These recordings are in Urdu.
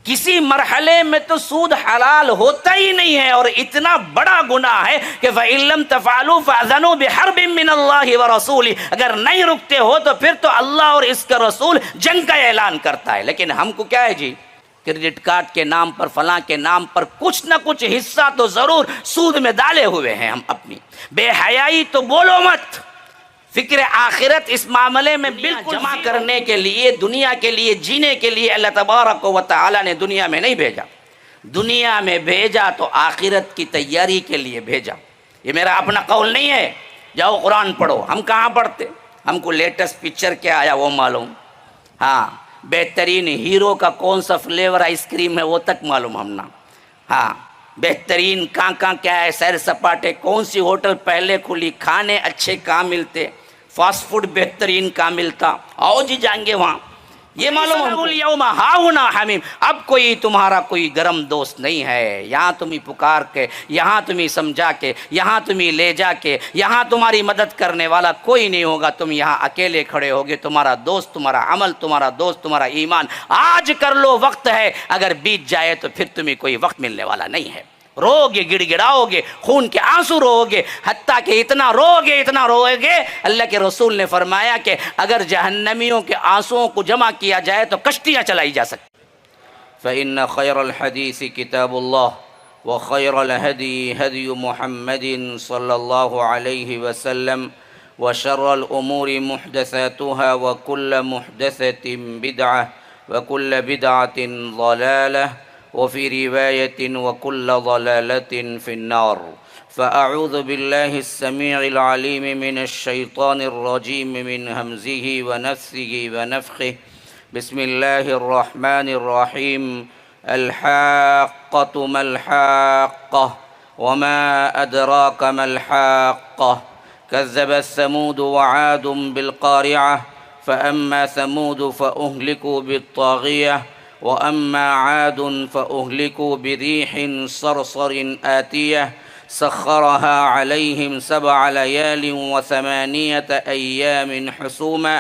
کسی مرحلے میں تو سود حلال ہوتا ہی نہیں ہے، اور اتنا بڑا گناہ ہے کہ فَإِن لَمْ تَفْعَلُوا فَأْذَنُوا بِحَرْبٍ مِّنَ اللَّهِ وَرَسُولِهِ، اگر نہیں رکتے ہو تو پھر تو اللہ اور اس کا رسول جنگ کا اعلان کرتا ہے۔ لیکن ہم کو کیا ہے جی، کریڈٹ کارڈ کے نام پر، فلاں کے نام پر کچھ نہ کچھ حصہ تو ضرور سود میں ڈالے ہوئے ہیں ہم اپنی۔ بے حیائی تو بولو مت، فکر آخرت اس معاملے میں بالکل جمع کرنے کے لیے، دنیا کے لیے جینے کے لیے اللہ تبارک و تعالی نے دنیا میں نہیں بھیجا۔ دنیا میں بھیجا تو آخرت کی تیاری کے لیے بھیجا۔ یہ میرا اپنا قول نہیں ہے، جاؤ قرآن پڑھو۔ ہم کہاں پڑھتے؟ ہم کو لیٹسٹ پکچر کیا آیا وہ معلوم، ہاں بہترین ہیرو کا کون سا فلیور آئس کریم ہے وہ تک معلوم ہم نا، ہاں بہترین کہاں کیا ہے، سیر سپاٹے کون سی ہوٹل پہلے کھلی، کھانے اچھے کہاں ملتے، فاسٹ فوڈ بہترین کہاں ملتا، آؤ جی جائیں گے وہاں، یہ معلوم ہم کو۔ یوم ہاہنا حمیم، اب کوئی تمہارا کوئی گرم دوست نہیں ہے، یہاں تمہیں پکار کے، یہاں تمہیں سمجھا کے، یہاں تمہیں لے جا کے، یہاں تمہاری مدد کرنے والا کوئی نہیں ہوگا، تم یہاں اکیلے کھڑے ہوگے، تمہارا دوست تمہارا عمل، تمہارا دوست تمہارا ایمان، آج کر لو وقت ہے، اگر بیت جائے تو پھر تمہیں کوئی وقت ملنے والا نہیں ہے۔ رو گے، گڑ گڑاؤ گے، خون کے آنسو رو گے، حتیٰ کہ اتنا رو گے اللہ کے رسول نے فرمایا کہ اگر جہنمیوں کے آنسوؤں کو جمع کیا جائے تو کشتیاں چلائی جا سکتی۔ فَإِنَّ خَيْرَ الْحَدِيثِ كِتَابُ اللَّهِ وَخَيْرَ الْهَدِي هَدْيُ مُحَمَّدٍ صَلَّى اللَّهُ عَلَيْهِ وَسَلَّمَ وَشَرَّ الْأُمُورِ مُحْدَثَاتُهَا وَكُلَّ مُحْدَثَةٍ بِدْعَةٍ وَكُلَّ بِدْعَةٍ ضَلَالَةٍ وفي رواية وكل ضلالة في النار۔ فأعوذ بالله السميع العليم من الشيطان الرجيم من همزه ونفثه ونفخه۔ بسم الله الرحمن الرحيم۔ الحاقة ما الحاقة وما أدراك ما الحاقة۔ كذب ثمود وعاد بالقارعة فأما ثمود فأهلكوا بالطاغية وأما عاد فأهلكوا بريح صرصر آتية سخرها عليهم 7 ليال و8 أيام حسوما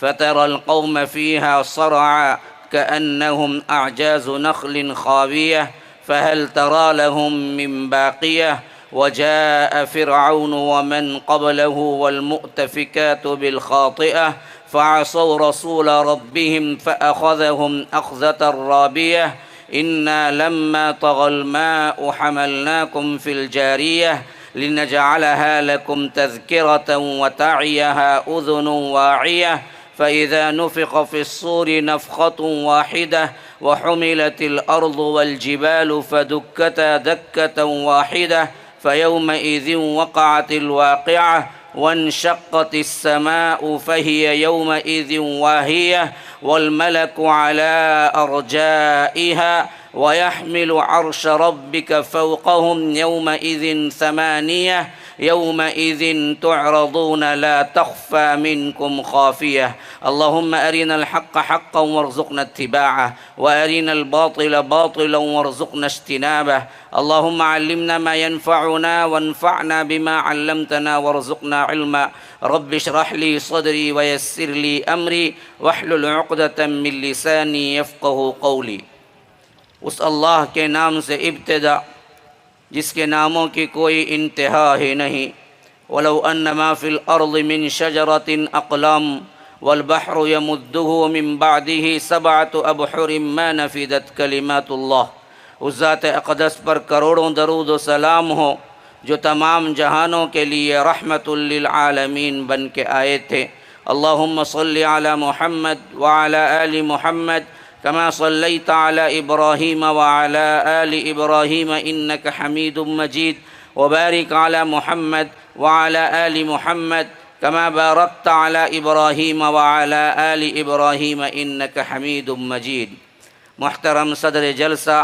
فترى القوم فيها صرعا كأنهم أعجاز نخل خاوية فهل ترى لهم من باقية وجاء فرعون ومن قبله والمؤتفكات بالخاطئة فعصوا رسول ربهم فأخذهم أخذة رابية إنا لما طغى الماء حملناكم في الجارية لنجعلها لكم تذكرة وتعيها أذن واعية فإذا نفخ في الصور نفخة واحدة وحملت الأرض والجبال فدكتا دكة واحدة فيومئذ وقعت الواقعة وانشقت السماء فهي يومئذ واهية والملك على أرجائها ويحمل عرش ربك فوقهم يومئذ 8 يومئذ تعرضون لا تخفى منكم خافية اللهم أرنا الحق حقا وارزقنا اتباعه وأرنا الباطل باطلا وارزقنا اجتنابه اللهم علمنا ما ينفعنا وانفعنا بما علمتنا وارزقنا علما رب اشرح لي صدري ويسر لي أمري واحلل عقدة من لساني يفقه قولي۔ اس اللہ کے نام سے ابتدا جس کے ناموں کی کوئی انتہا ہی نہیں۔ وَلَوْ أَنَّ مَا فِي الْأَرْضِ مِنْ شَجَرَةٍ أَقْلَامٌ وَالْبَحْرُ يَمُدُّهُ مِنْ بَعْدِهِ 7 أَبْحُرٍ مَا نَفِدَتْ كَلِمَاتُ اللَّهِ۔ اس ذات اقدس پر کروڑوں درود و سلام ہو جو تمام جہانوں کے لیے رحمت للعالمین بن کے آئے تھے۔ اللہم صلی علی محمد وعلی آل محمد كما صليت على إبراهيم وعلى آل إبراهيم إنك حميد مجيد وبارك على محمد وعلى آل محمد كما باركت على إبراهيم وعلى آل إبراهيم إنك حميد مجيد۔ محترم صدر جلسہ،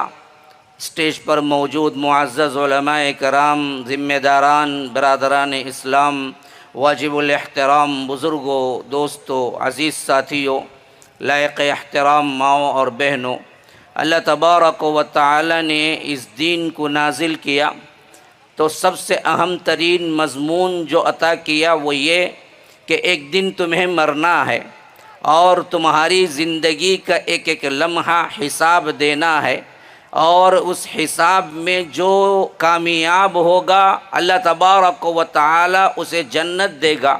اسٹیج پر موجود معزز علماء کرام، ذمہ داران، برادران اسلام، واجب الاحترام بزرگوں، دوستوں، عزیز ساتھیوں، لائق احترام ماؤں اور بہنوں، اللہ تبارک و تعالی نے اس دین کو نازل کیا تو سب سے اہم ترین مضمون جو عطا کیا وہ یہ کہ ایک دن تمہیں مرنا ہے، اور تمہاری زندگی کا ایک ایک لمحہ حساب دینا ہے، اور اس حساب میں جو کامیاب ہوگا اللہ تبارک و تعالی اسے جنت دے گا،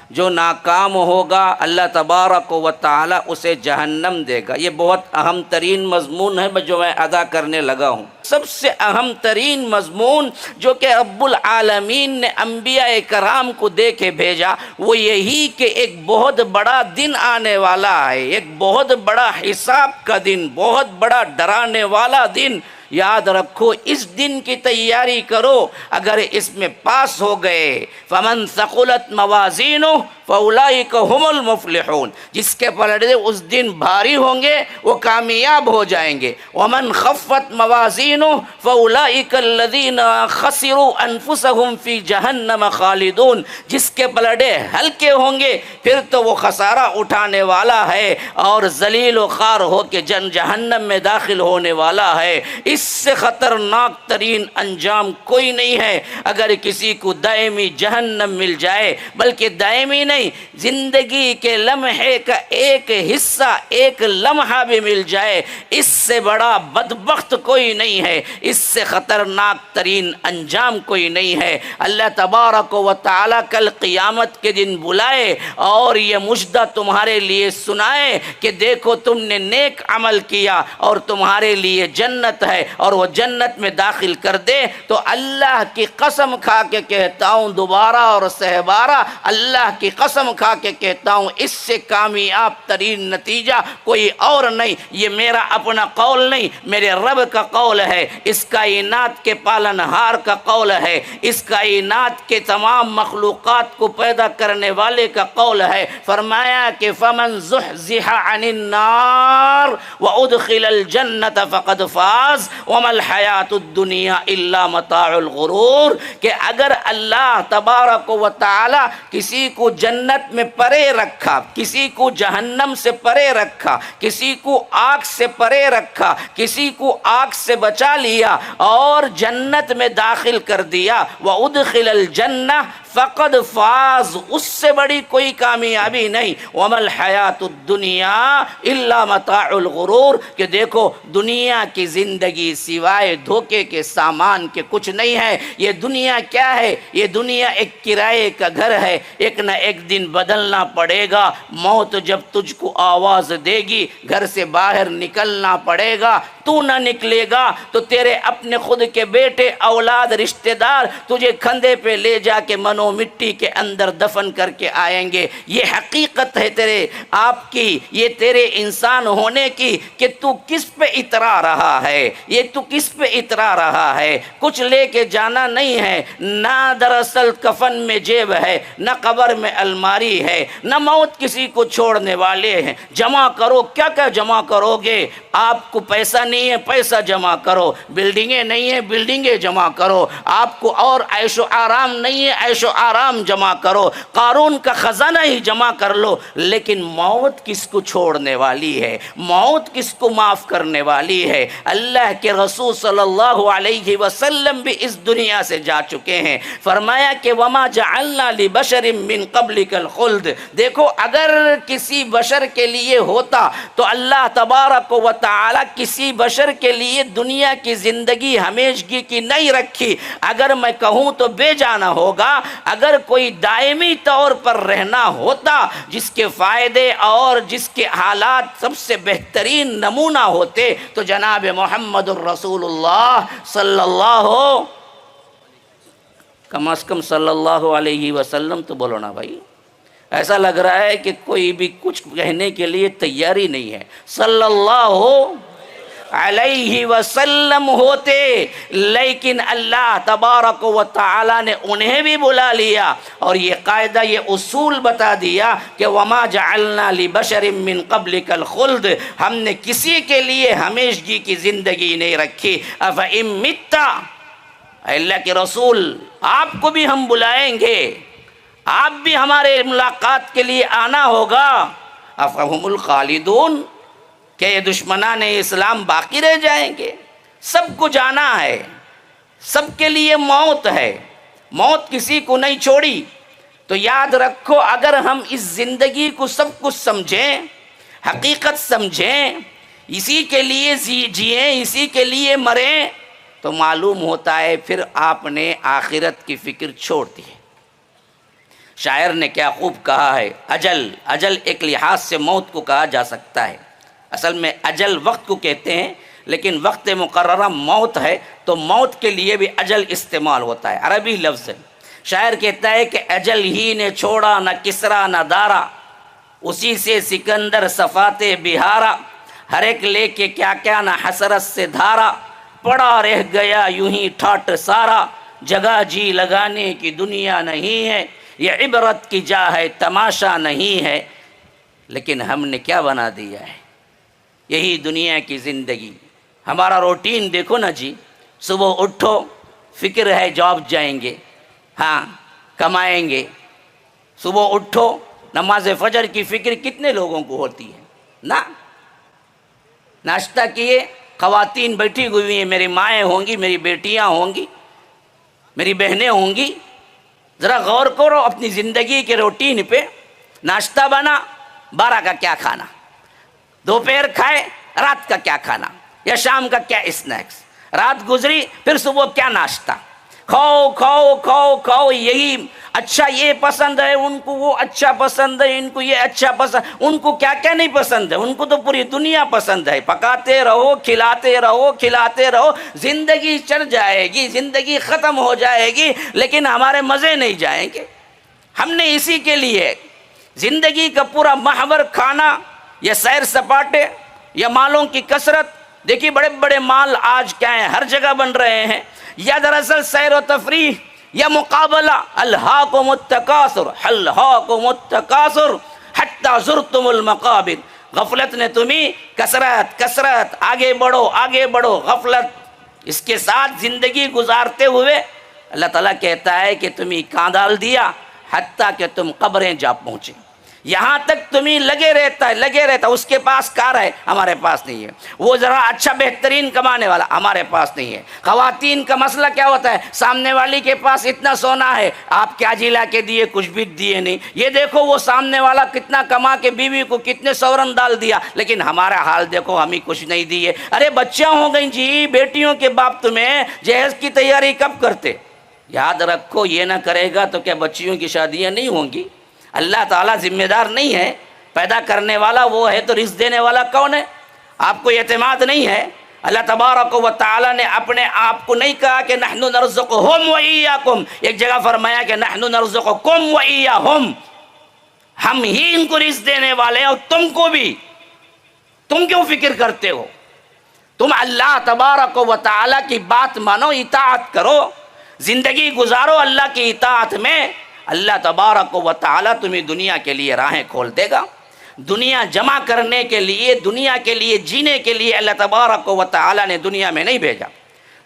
جو ناکام ہوگا اللہ تبارک و تعالی اسے جہنم دے گا۔ یہ بہت اہم ترین مضمون ہے جو میں ادا کرنے لگا ہوں۔ سب سے اہم ترین مضمون جو کہ رب العالمین نے انبیاء کرام کو دے کے بھیجا وہ یہی کہ ایک بہت بڑا دن آنے والا ہے، ایک بہت بڑا حساب کا دن، بہت بڑا ڈرانے والا دن۔ یاد رکھو، اس دن کی تیاری کرو، اگر اس میں پاس ہو گئے فمن ثقلت موازینہ فاولئک هم المفلحون، جس کے پلڑے اس دن بھاری ہوں گے وہ کامیاب ہو جائیں گے۔ ومن خفت موازینہ فاولئک الذین خسروا انفسهم فی جہنم خالدون، جس کے پلڑے ہلکے ہوں گے پھر تو وہ خسارہ اٹھانے والا ہے اور ذلیل و خوار ہو کے جہنم میں داخل ہونے والا ہے۔ اس سے خطرناک ترین انجام کوئی نہیں ہے۔ اگر کسی کو دائمی جہنم مل جائے، بلکہ دائمی نہیں، زندگی کے لمحے کا ایک حصہ، ایک لمحہ بھی مل جائے، اس سے بڑا بدبخت کوئی نہیں ہے، اس سے خطرناک ترین انجام کوئی نہیں ہے۔ اللہ تبارک و تعالی کل قیامت کے دن بلائے اور یہ مژدہ تمہارے لیے سنائے کہ دیکھو تم نے نیک عمل کیا اور تمہارے لیے جنت ہے، اور وہ جنت میں داخل کر دے تو اللہ کی قسم کھا کے کہتا ہوں دوبارہ اور سہبارہ، اللہ کی قسم کھا کے کہتا ہوں اس سے کامیاب ترین نتیجہ کوئی اور نہیں۔ یہ میرا اپنا قول نہیں، میرے رب کا قول ہے، اس کائنات کے پالنہار کا قول ہے، اس کائنات کے تمام مخلوقات کو پیدا کرنے والے کا قول ہے۔ فرمایا کہ فمن زحزح عن النار وادخل الجنت فقد فاز وما الحیات الدنیا الا متاع الغرور، کہ اگر اللہ تبارک و تعالی کسی کو جنت میں پرے رکھا، کسی کو جہنم سے پرے رکھا، کسی کو آگ سے پرے رکھا، کسی کو آگ سے بچا لیا اور جنت میں داخل کر دیا، وَأُدْخِلَ الْجَنَّةِ فقد فاز، اس سے بڑی کوئی کامیابی نہیں۔ وَمَا الْحَيَاةُ الدُّنْيَا إِلَّا مَتَاعُ الْغُرُورِ، کہ دیکھو دنیا کی زندگی سوائے دھوکے کے سامان کے کچھ نہیں ہے۔ یہ دنیا کیا ہے؟ یہ دنیا ایک کرائے کا گھر ہے، ایک نہ ایک دن بدلنا پڑے گا۔ موت جب تجھ کو آواز دے گی گھر سے باہر نکلنا پڑے گا، تو نہ نکلے گا تو تیرے اپنے خود کے بیٹے، اولاد، رشتہ دار تجھے کھندے پہ لے جا کے منو مٹی کے اندر دفن کر کے آئیں گے۔ یہ حقیقت ہے تیرے آپ کی، یہ تیرے انسان ہونے کی کہ تو کس پہ اترا رہا ہے، یہ تو کس پہ اترا رہا ہے۔ کچھ لے کے جانا نہیں ہے، نہ دراصل کفن میں جیب ہے، نہ قبر میں الماری ہے، نہ موت کسی کو چھوڑنے والے ہیں۔ جمع کرو، کیا کیا جمع کرو گے؟ آپ کو پیسہ نہیں ہے، پیسہ جمع کرو، بلڈنگیں نہیں ہیں، بلڈنگیں جمع کرو، آپ کو اور عیش و آرام نہیں ہے، عیش و آرام جمع کرو، قارون کا خزانہ ہی جمع کر لو، لیکن موت کس کو چھوڑنے والی ہے؟ موت کس کو معاف کرنے والی ہے؟ اللہ کے رسول صلی اللہ علیہ وسلم بھی اس دنیا سے جا چکے ہیں۔ فرمایا کہ وما جعلنا لبشر من قبلک الخلد، دیکھو اگر کسی بشر کے لیے ہوتا تو اللہ تبارک و تعالی کسی بشر کے لیے دنیا کی زندگی ہمیشگی کی نہیں رکھی۔ اگر میں کہوں تو بے جانا ہوگا، اگر کوئی دائمی طور پر رہنا ہوتا جس کے فائدے اور جس کے حالات سب سے بہترین نمونہ ہوتے تو جناب محمد الرسول اللہ صلی اللہ کم از کم صلی اللہ علیہ وسلم تو بولو نا بھائی، ایسا لگ رہا ہے کہ کوئی بھی کچھ کہنے کے لیے تیاری نہیں ہے۔ صلی اللہ علیہ وسلم ہوتے، لیکن اللہ تبارک و تعالی نے انہیں بھی بلا لیا اور یہ قاعدہ، یہ اصول بتا دیا کہ وما جعلنا لبشر من قبلک الخلد، ہم نے کسی کے لیے ہمیشگی کی زندگی نہیں رکھی۔ افإن مت، اللہ کے رسول آپ کو بھی ہم بلائیں گے، آپ بھی ہمارے ملاقات کے لیے آنا ہوگا۔ افہم الخالدون، کہ یہ دشمنان اسلام باقی رہ جائیں گے؟ سب کو جانا ہے، سب کے لیے موت ہے، موت کسی کو نہیں چھوڑی۔ تو یاد رکھو، اگر ہم اس زندگی کو سب کچھ سمجھیں، حقیقت سمجھیں، اسی کے لیے جئیں، اسی کے لیے مریں، تو معلوم ہوتا ہے پھر آپ نے آخرت کی فکر چھوڑ دی ہے۔ شاعر نے کیا خوب کہا ہے، اجل ایک لحاظ سے موت کو کہا جا سکتا ہے، اصل میں اجل وقت کو کہتے ہیں، لیکن وقت مقررہ موت ہے، تو موت کے لیے بھی اجل استعمال ہوتا ہے، عربی لفظ ہے۔ شاعر کہتا ہے کہ اجل ہی نے چھوڑا نہ کسرا نہ دارا، اسی سے سکندر صفات بہارا، ہر ایک لے کے کیا کیا نہ حسرت سے دھارا، پڑا رہ گیا یوں ہی ٹھاٹ سارا، جگہ جی لگانے کی دنیا نہیں ہے، یہ عبرت کی جا ہے تماشا نہیں ہے۔ لیکن ہم نے کیا بنا دیا ہے، یہی دنیا کی زندگی۔ ہمارا روٹین دیکھو نا جی، صبح اٹھو، فکر ہے جاب جائیں گے، ہاں کمائیں گے، صبح اٹھو، نماز فجر کی فکر کتنے لوگوں کو ہوتی ہے نا؟ ناشتہ کیے، خواتین بیٹھی ہوئی ہیں، میری مائیں ہوں گی، میری بیٹیاں ہوں گی، میری بہنیں ہوں گی، ذرا غور کرو اپنی زندگی کے روٹین پہ۔ ناشتہ بنا، 12 کا کیا کھانا، دوپہر کھائے، رات کا کیا کھانا، یا شام کا کیا اسنیکس، رات گزری پھر صبح کیا ناشتہ، کھاؤ کھاؤ کھاؤ کھاؤ، یہی اچھا یہ پسند ہے ان کو، وہ اچھا پسند ہے ان کو، یہ اچھا پسند، ان کو کیا کیا نہیں پسند ہے، ان کو تو پوری دنیا پسند ہے، پکاتے رہو کھلاتے رہو کھلاتے رہو، زندگی چڑھ جائے گی، زندگی ختم ہو جائے گی، لیکن ہمارے مزے نہیں جائیں گے۔ ہم نے اسی کے لیے زندگی کا پورا محور کھانا یا سیر سپاٹے یا مالوں کی کثرت، دیکھیے بڑے بڑے مال آج کیا ہیں، ہر جگہ بن رہے ہیں، یا دراصل سیر و تفریح یا مقابلہ، الہاکم التکاثر الہاکم التکاثر حتی زرتم المقابر، غفلت نے تمہیں کثرت آگے بڑھو آگے بڑھو، غفلت اس کے ساتھ زندگی گزارتے ہوئے اللہ تعالیٰ کہتا ہے کہ تمہیں کہاں ڈال دیا، حتیٰ کہ تم قبریں جا پہنچے، یہاں تک تمہیں لگے رہتا ہے، اس کے پاس کار ہے، ہمارے پاس نہیں ہے، وہ ذرا اچھا بہترین کمانے والا، ہمارے پاس نہیں ہے۔ خواتین کا مسئلہ کیا ہوتا ہے، سامنے والی کے پاس اتنا سونا ہے، آپ کیا جلا کے دیے، کچھ بھی دیے نہیں، یہ دیکھو وہ سامنے والا کتنا کما کے بیوی کو کتنے سورن ڈال دیا، لیکن ہمارا حال دیکھو، ہمیں کچھ نہیں دیے۔ ارے بچیاں ہو گئیں جی، بیٹیوں کے باپ تمہیں جہیز کی تیاری کب کرتے؟ یاد رکھو، یہ نہ کرے گا تو کیا بچیوں کی شادیاں نہیں ہوں گی؟ اللہ تعالیٰ ذمہ دار نہیں ہے، پیدا کرنے والا وہ ہے تو رزق دینے والا کون ہے؟ آپ کو اعتماد نہیں ہے؟ اللہ تبارک و تعالیٰ نے اپنے آپ کو نہیں کہا کہ نحن نرزقہم و ایاکم، ایک جگہ فرمایا کہ نحن نرزقکم و ایاہم، ہم ہی ان کو رزق دینے والے ہیں اور تم کو بھی، تم کیوں فکر کرتے ہو؟ تم اللہ تبارک و تعالیٰ کی بات مانو، اطاعت کرو، زندگی گزارو اللہ کی اطاعت میں، اللہ تبارک و تعالیٰ تمہیں دنیا کے لیے راہیں کھول دے گا۔ دنیا جمع کرنے کے لیے، دنیا کے لیے جینے کے لیے اللہ تبارک و تعالیٰ نے دنیا میں نہیں بھیجا،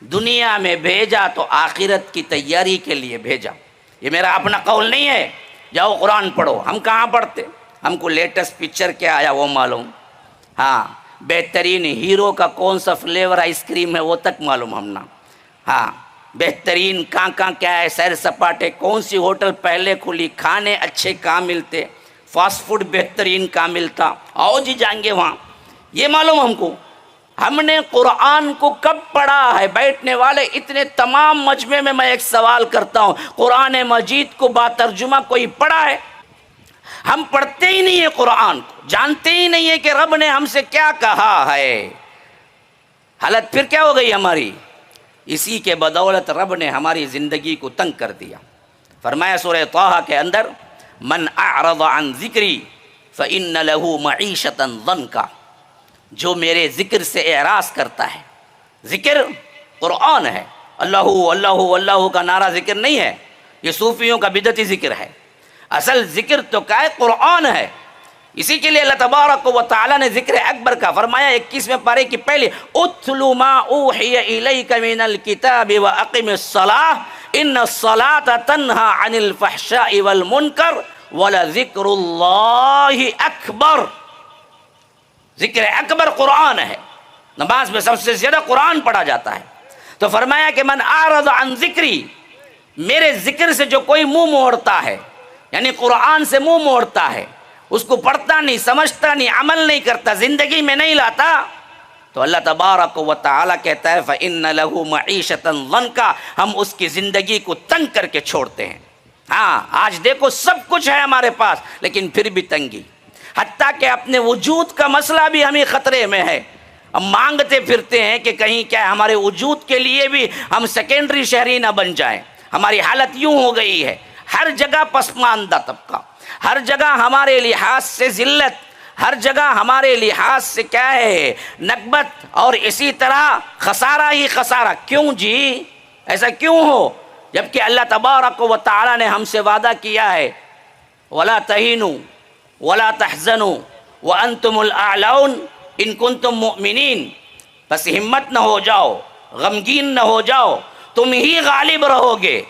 دنیا میں بھیجا تو آخرت کی تیاری کے لیے بھیجا۔ یہ میرا اپنا قول نہیں ہے، جاؤ قرآن پڑھو، ہم کہاں پڑھتے، ہم کو لیٹسٹ پکچر کیا آیا وہ معلوم، ہاں بہترین ہیرو کا کون سا فلیور آئس کریم ہے وہ تک معلوم ہم نا، ہاں بہترین کہاں کیا ہے، سیر سپاٹے کون سی ہوٹل پہلے کھلی، کھانے اچھے کہاں ملتے، فاسٹ فوڈ بہترین کہاں ملتا، آؤ جی جائیں گے وہاں، یہ معلوم ہم کو۔ ہم نے قرآن کو کب پڑھا ہے؟ بیٹھنے والے اتنے تمام مجمع میں ایک سوال کرتا ہوں، قرآن مجید کو با ترجمہ کوئی پڑھا ہے؟ ہم پڑھتے ہی نہیں ہیں قرآن کو، جانتے ہی نہیں ہیں کہ رب نے ہم سے کیا کہا ہے۔ حالت پھر کیا ہو گئی ہماری؟ اسی کے بدولت رب نے ہماری زندگی کو تنگ کر دیا۔ فرمایا سورہ طٰہٰ کے اندر، من اعرض عن ذکری فإن له معیشۃ ضنکا، جو میرے ذکر سے اعراض کرتا ہے، ذکر قرآن ہے، اللہ اللہ اللہ کا نعرہ ذکر نہیں ہے، یہ صوفیوں کا بدعتی ذکر ہے، اصل ذکر تو کیا ہے؟ قرآن ہے۔ اسی کے لیے اللہ تبارک و تعالیٰ نے ذکر اکبر کا فرمایا 21ویں پارے کی پہلے، اتل ما اوحی الیک من الکتاب واقم الصلاۃ ان الصلاۃ تنہی عن الفحشاء والمنکر ولذکر اللہ اکبر۔ ذکر اکبر قرآن ہے، نماز میں سب سے زیادہ قرآن پڑھا جاتا ہے۔ تو فرمایا کہ من اعرض عن ذکری، میرے ذکر سے جو کوئی منہ موڑتا ہے، یعنی قرآن سے منہ موڑتا ہے، اس کو پڑھتا نہیں، سمجھتا نہیں، عمل نہیں کرتا، زندگی میں نہیں لاتا، تو اللہ تبارک و تعالیٰ کہتا ہے فَإِنَّ لَهُ مَعِيشَةً ضَنْكَ، ہم اس کی زندگی کو تنگ کر کے چھوڑتے ہیں۔ ہاں آج دیکھو سب کچھ ہے ہمارے پاس، لیکن پھر بھی تنگی، حتیٰ کہ اپنے وجود کا مسئلہ بھی ہمیں خطرے میں ہے۔ ہم مانگتے پھرتے ہیں کہ کہیں کیا ہمارے وجود کے لیے بھی ہم سیکنڈری شہری نہ بن جائیں۔ ہماری حالت یوں ہو گئی ہے، ہر جگہ پسماندہ طبقہ، ہر جگہ ہمارے لحاظ سے ذلت، ہر جگہ ہمارے لحاظ سے کیا ہے نکبت، اور اسی طرح خسارہ ہی خسارہ۔ کیوں جی ایسا کیوں ہو، جبکہ اللہ تبارک و تعالیٰ نے ہم سے وعدہ کیا ہے وَلَا تَهِنُوا وَلَا تَحْزَنُوا وَأَنْتُمُ الْأَعْلَوْنَ ان کنتم مؤمنین، بس ہمت نہ ہو جاؤ، غمگین نہ ہو جاؤ، تم ہی غالب رہو گے،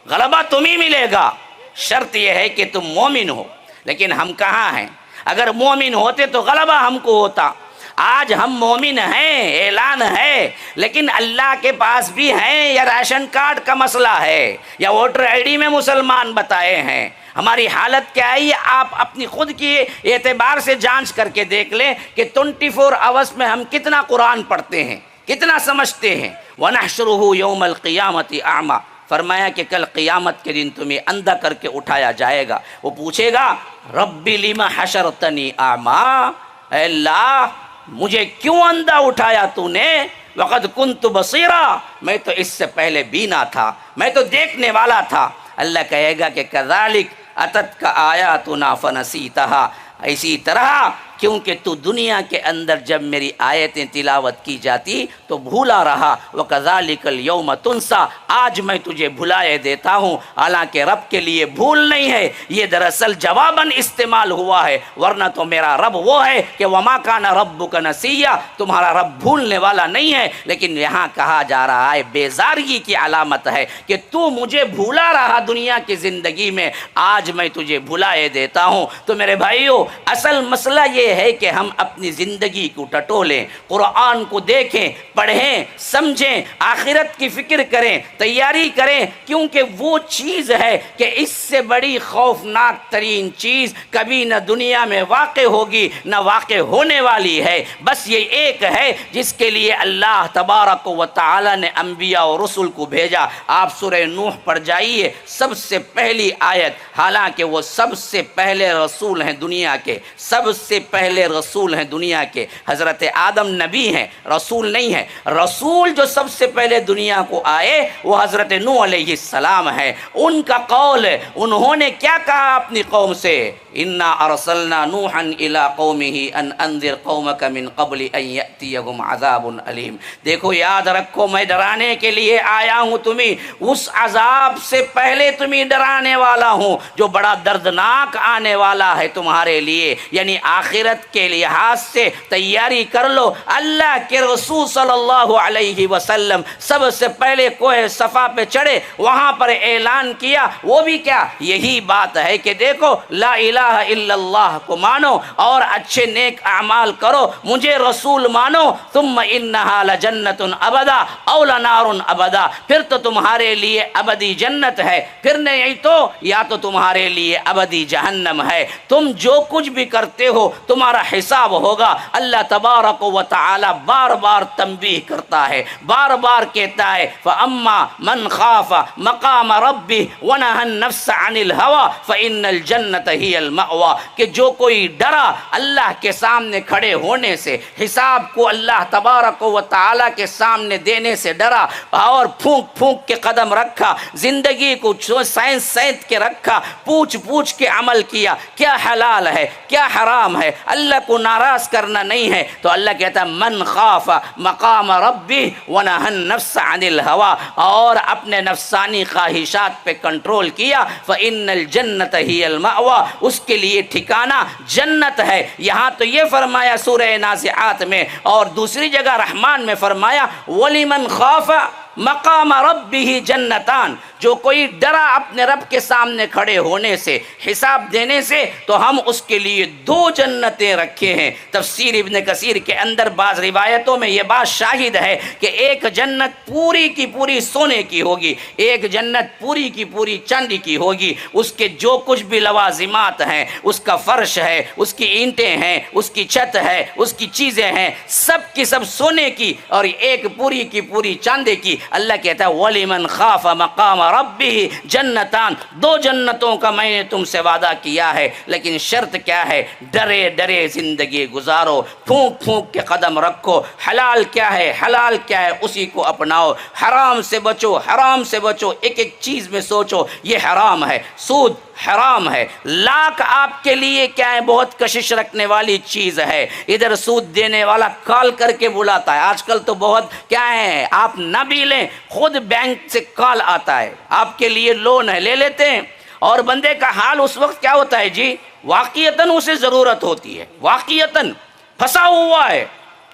غلبہ تم ہی ملے گا، شرط یہ ہے کہ تم مومن ہو۔ لیکن ہم کہاں ہیں؟ اگر مومن ہوتے تو غلبہ ہم کو ہوتا۔ آج ہم مومن ہیں، اعلان ہے، لیکن اللہ کے پاس بھی ہیں، یا راشن کارڈ کا مسئلہ ہے، یا ووٹر آئی ڈی میں مسلمان بتائے ہیں۔ ہماری حالت کیا ہے یہ آپ اپنی خود کی اعتبار سے جانچ کر کے دیکھ لیں کہ 24 آورس میں ہم کتنا قرآن پڑھتے ہیں، کتنا سمجھتے ہیں۔ وَنَحْشُرُهُ يَوْمَ الْقِيَامَةِ أَعْمَى، فرمایا کہ کل قیامت کے دن تمہیں اندھا کر کے اٹھایا جائے گا۔ وہ پوچھے گا رب لِمَ حَشَرْتَنِي أَعْمَى، اے اللہ مجھے کیوں اندھا اٹھایا تو نے؟ وَقَدْ كُنْتُ بَصِيرًا، میں تو اس سے پہلے بینا تھا، میں تو دیکھنے والا تھا۔ اللہ کہے گا کہ كَذَلِكَ أَتَتْكَ آيَاتُنَا فَنَسِيتَهَا، اسی طرح کیونکہ تو دنیا کے اندر جب میری آیتیں تلاوت کی جاتی تو بھولا رہا۔ وَكَذَلِكَ الْيَوْمَ تُنْسَى، آج میں تجھے بھلائے دیتا ہوں۔ حالانکہ رب کے لیے بھول نہیں ہے، یہ دراصل جواباً استعمال ہوا ہے، ورنہ تو میرا رب وہ ہے کہ وَمَا كَانَ رَبُّكَ نَسِيًّا، تمہارا رب بھولنے والا نہیں ہے۔ لیکن یہاں کہا جا رہا ہے بیزارگی کی علامت ہے کہ تو مجھے بھولا رہا دنیا کی زندگی میں، آج میں تجھے بھلائے دیتا ہوں۔ تو میرے بھائیو اصل مسئلہ یہ ہے کہ ہم اپنی زندگی کو ٹٹولیں، قرآن کو دیکھیں، پڑھیں، سمجھیں، آخرت کی فکر کریں، تیاری کریں، کیونکہ وہ چیز ہے کہ اس سے بڑی خوفناک ترین چیز کبھی نہ دنیا میں واقع ہوگی نہ واقع ہونے والی ہے۔ بس یہ ایک ہے جس کے لیے اللہ تبارک و تعالی نے انبیاء و رسول کو بھیجا۔ آپ سورہ نوح پڑھ جائیے، سب سے پہلی آیت، حالانکہ وہ سب سے پہلے رسول ہیں دنیا کے، سب سے پہلے رسول ہیں دنیا کے۔ حضرت آدم نبی ہیں، رسول نہیں ہیں۔ رسول جو سب سے پہلے دنیا کو آئے وہ حضرت نوح علیہ السلام ہے۔ ان کا قول، انہوں نے کیا کہا اپنی قوم سے؟ انا ارسلنا نوحا الى قومه ان انذر قومك من قبل ان ياتيهم عذاب الیم۔ دیکھو یاد رکھو، میں ڈرانے کے لیے آیا ہوں تمہیں، اس عذاب سے پہلے تمہیں ڈرانے والا ہوں جو بڑا دردناک آنے والا ہے تمہارے لیے۔ یعنی آخرت کے لحاظ سے تیاری کر لو۔ اللہ کے رسول صلی اللہ علیہ وسلم سب سے پہلے کوہ صفا پہ چڑھے، وہاں پر اعلان کیا، وہ بھی کیا؟ یہی بات ہے کہ دیکھو لا الہ الا اللہ کو مانو اور اچھے نیک اعمال کرو، مجھے رسول مانو، ثم انہا لجنت ابدا او لنار ابدا، پھر تو تمہارے لیے ابدی جنت ہے، پھر نہیں تو یا تو تمہارے لیے ابدی جہنم ہے۔ تم جو کچھ بھی کرتے ہو تمہارا حساب ہوگا۔ اللہ تبارک و تعالی بار بار تنبیہ کرتا ہے، بار بار کہتا ہے فَأَمَّا مَنْ خَافَ مَقَامَ رَبِّهِ وَنَهَى النَّفْسَ عَنِ الْهَوَى فَإِنَّ الْجَنَّةَ هِيَ الْمَأْوَى، کہ جو کوئی ڈرا اللہ کے سامنے کھڑے ہونے سے، حساب کو اللہ تبارک و تعالی کے سامنے دینے سے ڈرا، اور پھونک پھونک کے قدم رکھا، زندگی کو سینت سینت کے رکھا، پوچھ پوچھ کے عمل کیا، کیا حلال ہے کیا حرام ہے، اللہ کو ناراض کرنا نہیں ہے، تو اللہ کہتا ہے من خاف مقام ربی ونہى النفس عن الهوى، اور اپنے نفسانی خواہشات پہ کنٹرول کیا، فإن الجنة هي المأوى، اس کے لیے ٹھکانہ جنت ہے۔ یہاں تو یہ فرمایا سورہ نازعات میں، اور دوسری جگہ رحمان میں فرمایا وَلِمَنْ خَافَ مقام ربه جنتان، جو کوئی ڈرا اپنے رب کے سامنے کھڑے ہونے سے، حساب دینے سے، تو ہم اس کے لیے 2 جنتیں رکھے ہیں۔ تفسیر ابن کثیر کے اندر بعض روایتوں میں یہ بات شاہد ہے کہ ایک جنت پوری کی پوری سونے کی ہوگی، ایک جنت پوری کی پوری چاندی کی ہوگی، اس کے جو کچھ بھی لوازمات ہیں، اس کا فرش ہے، اس کی اینٹیں ہیں، اس کی چھت ہے، اس کی چیزیں ہیں، سب کی سب سونے کی، اور ایک پوری کی پوری چاندی کی۔ اللہ کہتا ہے وَلِمَنْ خَافَ مَقَامَ رَبِّهِ جنتان، 2 جنتوں کا میں نے تم سے وعدہ کیا ہے، لیکن شرط کیا ہے؟ ڈرے ڈرے زندگی گزارو، پھونک پھونک کے قدم رکھو، حلال کیا ہے، حلال کیا ہے اسی کو اپناؤ، حرام سے بچو، حرام سے بچو، ایک ایک چیز میں سوچو یہ حرام ہے، سود حرام ہے، لاکھ آپ کے لیے کیا ہے بہت کشش رکھنے والی چیز ہے۔ ادھر سود دینے والا کال کر کے بلاتا ہے، آج کل تو بہت کیا ہے، آپ نہ بھی لیں خود بینک سے کال آتا ہے، آپ کے لیے لون ہے، لے لیتے ہیں، اور بندے کا حال اس وقت کیا ہوتا ہے جی، واقعتاً اسے ضرورت ہوتی ہے، واقعتاً پھنسا ہوا ہے،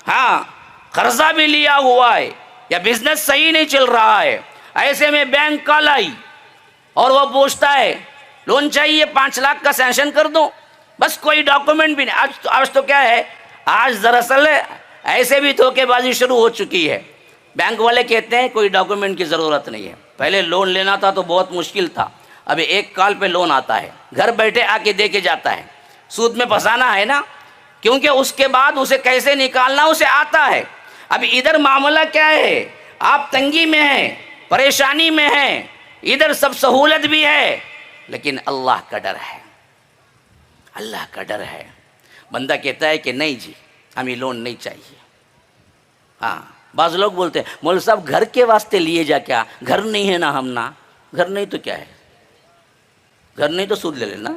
ہاں قرضہ بھی لیا ہوا ہے، یا بزنس صحیح نہیں چل رہا ہے، ایسے میں بینک کال آئی اور وہ پوچھتا ہے لون چاہیے 5 لاکھ کا سینکشن کر دو، بس کوئی ڈاکومنٹ بھی نہیں۔ آج تو کیا ہے، آج دراصل ایسے بھی دھوکے بازی شروع ہو چکی ہے، بینک والے کہتے ہیں کوئی ڈاکومنٹ کی ضرورت نہیں ہے۔ پہلے لون لینا تھا تو بہت مشکل تھا، ابھی ایک کال پہ لون آتا ہے، گھر بیٹھے آ کے دے کے جاتا ہے، سود میں پھنسانا ہے نا، کیونکہ اس کے بعد اسے کیسے نکالنا اسے آتا ہے۔ اب ادھر معاملہ کیا ہے، آپ تنگی میں ہیں، پریشانی میں ہیں، ادھر سب سہولت بھی ہے، لیکن اللہ کا ڈر ہے، اللہ کا ڈر ہے۔ بندہ کہتا ہے کہ نہیں جی ہمیں لون نہیں چاہیے۔ ہاں بعض لوگ بولتے ہیں مولوی صاحب گھر کے واسطے لیے جا، کیا گھر نہیں ہے نا ہم نا، گھر نہیں تو کیا ہے، گھر نہیں تو سود لے لینا،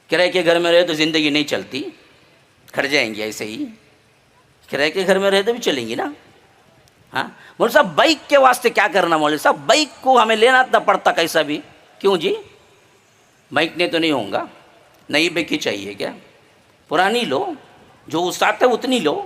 کرائے کے گھر میں رہے تو زندگی نہیں چلتی، کھڑ جائیں گے ایسے ہی، کرائے کے گھر میں رہے تو بھی چلیں گی نا۔ ہاں مولوی صاحب بائک کے واسطے کیا کرنا، مولوی صاحب بائک کو ہمیں لینا نہ پڑتا کیسا بھی، کیوں جی بائک نے تو نہیں ہوگا، نئی بائک ہی چاہیے کیا، پرانی لو، جو وسعت ہے اتنی لو۔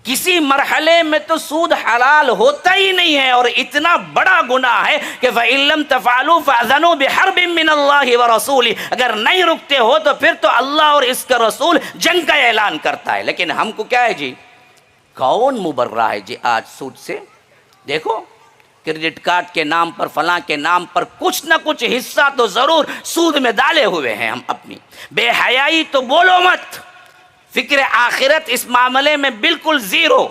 کسی مرحلے میں تو سود حلال ہوتا ہی نہیں ہے، اور اتنا بڑا گناہ ہے کہ فَإِن لَمْ تَفْعَلُوا فَأْذَنُوا بِحَرْبٍ مِّنَ اللَّهِ وَرَسُولِهِ، اگر نہیں رکتے ہو تو پھر تو اللہ اور اس کا رسول جنگ کا اعلان کرتا ہے۔ لیکن ہم کو کیا ہے جی، کون مبرہ ہے جی آج سود سے؟ دیکھو کریڈٹ کارڈ کے نام پر، فلاں کے نام پر کچھ نہ کچھ حصہ تو ضرور سود میں ڈالے ہوئے ہیں ہم اپنی۔ بے حیائی تو بولو مت، فکر آخرت اس معاملے میں بالکل زیرو۔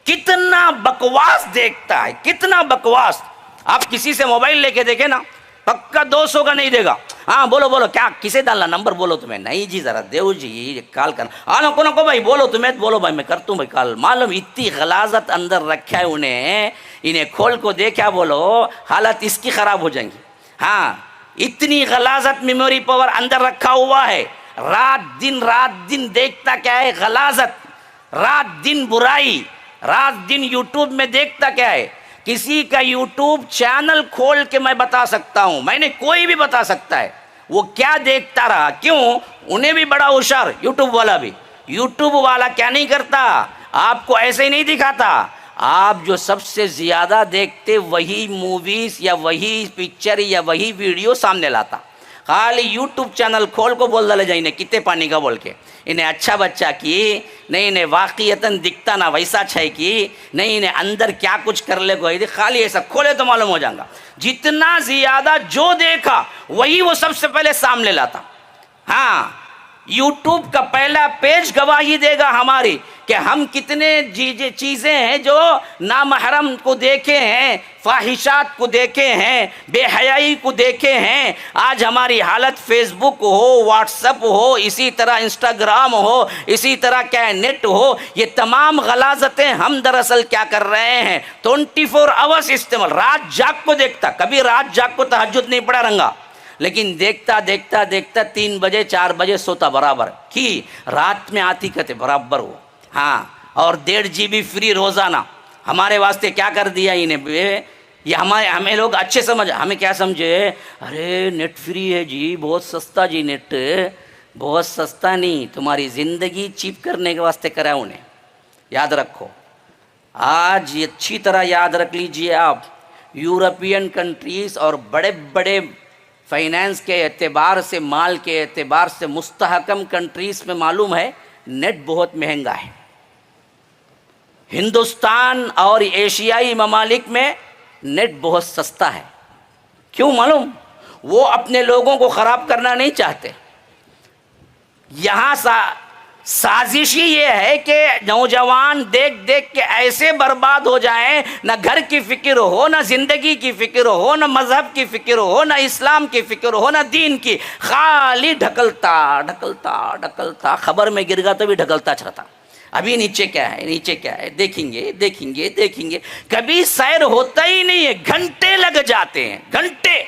کتنا بکواس دیکھتا ہے، کتنا بکواس۔ آپ کسی سے موبائل لے کے دیکھیں نا، پکا 200 کا نہیں دے گا۔ ہاں بولو بولو کیا کسے ڈالنا، نمبر بولو تمہیں، نہیں جی ذرا دیو جی کال کرنا، ہاں نکو بھائی بولو تمہیں، بولو بھائی میں کرتا ہوں بھائی کال۔ معلوم اتنی غلاظت اندر رکھا ہے انہیں کھول کو دیکھا بولو حالت اس کی خراب ہو جائیں گی۔ ہاں اتنی غلاظت میموری پاور اندر رکھا ہوا ہے، رات دن دیکھتا کیا ہے، غلاظت، رات دن برائی، رات دن یوٹیوب میں دیکھتا کیا ہے۔ کسی کا یوٹیوب چینل کھول کے میں بتا سکتا ہوں، میں نے کوئی بھی بتا سکتا ہے وہ کیا دیکھتا رہا، کیوں؟ انہیں بھی بڑا ہوشیار، یوٹیوب والا بھی۔ یوٹیوب والا کیا نہیں کرتا، آپ کو ایسے ہی نہیں دکھاتا، آپ جو سب سے زیادہ دیکھتے وہی موویز یا وہی پکچر یا وہی ویڈیو سامنے لاتا۔ خالی یوٹیوب چینل کھول کو بول ڈالے جائیں کتے پانی کا بول کے، انہیں اچھا بچہ کی نہیں، انہیں واقعیتاً دکھتا نہ ویسا چھے کی نہیں، انہیں اندر کیا کچھ کر لے کوئی، خالی ایسا کھولے تو معلوم ہو جائے گا۔ جتنا زیادہ جو دیکھا وہی وہ سب سے پہلے سامنے لاتا۔ ہاں یوٹیوب کا پہلا پیج گواہی دے گا ہماری کہ ہم کتنے چیزیں ہیں جو نامحرم کو دیکھے ہیں، فاحشات کو دیکھے ہیں، بے حیائی کو دیکھے ہیں۔ آج ہماری حالت فیس بک ہو، واٹس ایپ ہو، اسی طرح انسٹاگرام ہو، اسی طرح کیا نیٹ ہو، یہ تمام غلاظتیں ہم دراصل کیا کر رہے ہیں، 24 آورس استعمال، رات جاگ کو دیکھتا، کبھی رات جاگ کو تہجد نہیں پڑا رنگا، لیکن دیکھتا 3 بجے 4 بجے سوتا برابر کی، رات میں آتی کہتے برابر ہو۔ ہاں اور 1.5 GB فری روزانہ، ہمارے واسطے کیا کر دیا انہیں، یہ ہمیں لوگ اچھے سمجھ، ہمیں کیا سمجھے، ارے نیٹ فری ہے جی بہت سستا، جی نیٹ بہت سستا نہیں، تمہاری زندگی چیپ کرنے کے واسطے کرا انہیں۔ یاد رکھو، آج اچھی طرح یاد رکھ لیجئے آپ، یورپین کنٹریز اور بڑے بڑے فائنینس کے اعتبار سے، مال کے اعتبار سے مستحکم کنٹریز میں معلوم ہے نیٹ بہت مہنگا ہے. ہندوستان اور ایشیائی ممالک میں نیٹ بہت سستا ہے. کیوں معلوم؟ وہ اپنے لوگوں کو خراب کرنا نہیں چاہتے. یہاں سازش ہی یہ ہے کہ نوجوان دیکھ دیکھ کے ایسے برباد ہو جائیں، نہ گھر کی فکر ہو، نہ زندگی کی فکر ہو، نہ مذہب کی فکر ہو، نہ اسلام کی فکر ہو، نہ دین کی، خالی ڈھکلتا ڈھکلتا ڈھکلتا، خبر میں گر گا تو بھی ڈھکلتا چلتا. ابھی نیچے کیا ہے، نیچے کیا ہے، دیکھیں گے دیکھیں گے دیکھیں گے. کبھی سیر ہوتا ہی نہیں ہے، گھنٹے لگ جاتے ہیں، گھنٹے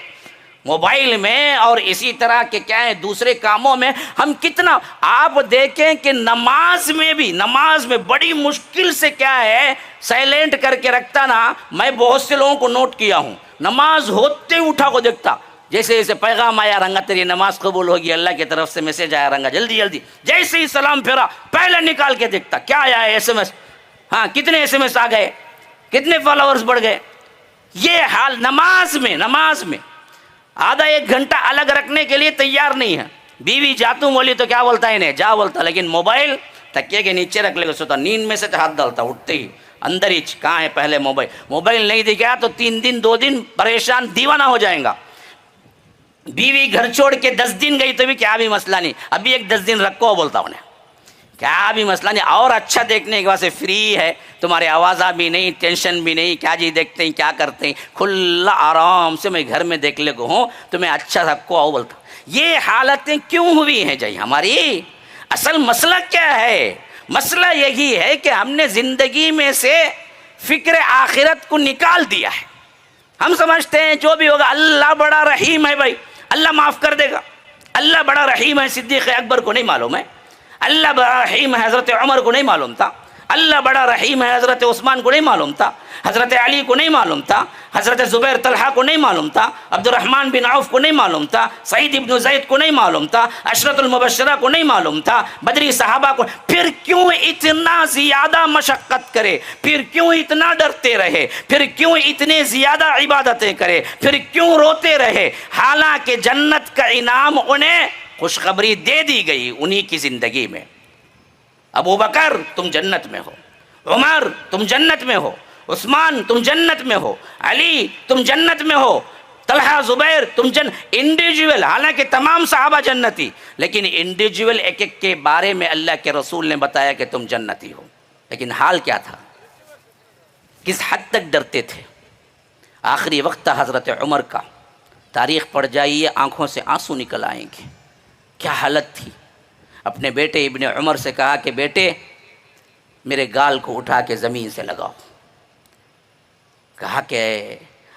موبائل میں اور اسی طرح کے کیا ہے دوسرے کاموں میں. ہم کتنا، آپ دیکھیں کہ نماز میں بڑی مشکل سے کیا ہے سائلنٹ کر کے رکھتا نا. میں بہت سے لوگوں کو نوٹ کیا ہوں، نماز ہوتے اٹھا کو دیکھتا، جیسے جیسے پیغام آیا رنگا تیری نماز قبول ہوگی، اللہ کی طرف سے میسج آیا رنگا جلدی جلدی، جیسے ہی سلام پھیرا پہلے نکال کے دیکھتا کیا آیا ہے ایس ایم ایس، ہاں کتنے ایس ایم ایس آ گئے، کتنے فالوورز بڑھ گئے. یہ حال نماز میں آدھا ایک گھنٹہ الگ رکھنے کے لیے تیار نہیں ہے. بیوی جاتوں بولی تو کیا بولتا ہے انہیں جا بولتا، لیکن موبائل تکیے کے نیچے رکھ لے گا، سوتا نیند میں سے ہاتھ ڈالتا اٹھتے ہی اندر ہی کہاں ہے پہلے موبائل نہیں دکھا تو 3 دن 2 دن پریشان دیوانہ ہو جائیں گا. بیوی گھر چھوڑ کے 10 دن گئی تو بھی کیا بھی مسئلہ نہیں، ابھی ایک 10 دن رکھو بولتا انہیں، کیا بھی مسئلہ نہیں. اور اچھا دیکھنے کے بعد سے فری ہے، تمہارے آوازہ بھی نہیں، ٹینشن بھی نہیں، کیا جی دیکھتے ہیں کیا کرتے ہیں، کھلا آرام سے میں گھر میں دیکھ لے کو ہوں تمہیں اچھا رکھو آؤ بولتا. یہ حالتیں کیوں ہوئی ہیں جی ہماری؟ اصل مسئلہ کیا ہے؟ مسئلہ یہی ہے کہ ہم نے زندگی میں سے فکر آخرت کو نکال دیا ہے. ہم سمجھتے ہیں جو بھی ہوگا اللہ بڑا رحیم ہے، بھائی اللہ معاف کر دے گا. اللہ بڑا رحیم ہے صدیق اکبر کو نہیں معلوم ہے، اللہ بڑا رحیم ہے حضرت عمر کو نہیں معلوم تھا، اللہ بڑا رحیم ہے حضرت عثمان کو نہیں معلوم تھا، حضرت علی کو نہیں معلوم تھا، حضرت زبیر طلحہ کو نہیں معلوم تھا، عبد الرحمن بن عوف کو نہیں معلوم تھا، سعید ابن زید کو نہیں معلوم تھا، عشرۃ المبشرہ کو نہیں معلوم تھا، بدری صحابہ کو. پھر کیوں اتنا زیادہ مشقت کرے، پھر کیوں اتنا ڈرتے رہے، پھر کیوں اتنے زیادہ عبادتیں کرے، پھر کیوں روتے رہے، حالانکہ جنت کا انعام انہیں خوشخبری دے دی گئی انہی کی زندگی میں. ابو بکر تم جنت میں ہو، عمر تم جنت میں ہو، عثمان تم جنت میں ہو، علی تم جنت میں ہو، طلحہ زبیر تم انڈیویجول، حالانکہ تمام صحابہ جنتی، لیکن انڈیویجول ایک ایک کے بارے میں اللہ کے رسول نے بتایا کہ تم جنتی ہو. لیکن حال کیا تھا، کس حد تک ڈرتے تھے. آخری وقت تھا حضرت عمر کا، تاریخ پڑھ جائیے آنکھوں سے آنسو نکل آئیں گے. کیا حالت تھی. اپنے بیٹے ابن عمر سے کہا کہ بیٹے میرے گال کو اٹھا کے زمین سے لگاؤ. کہا کہ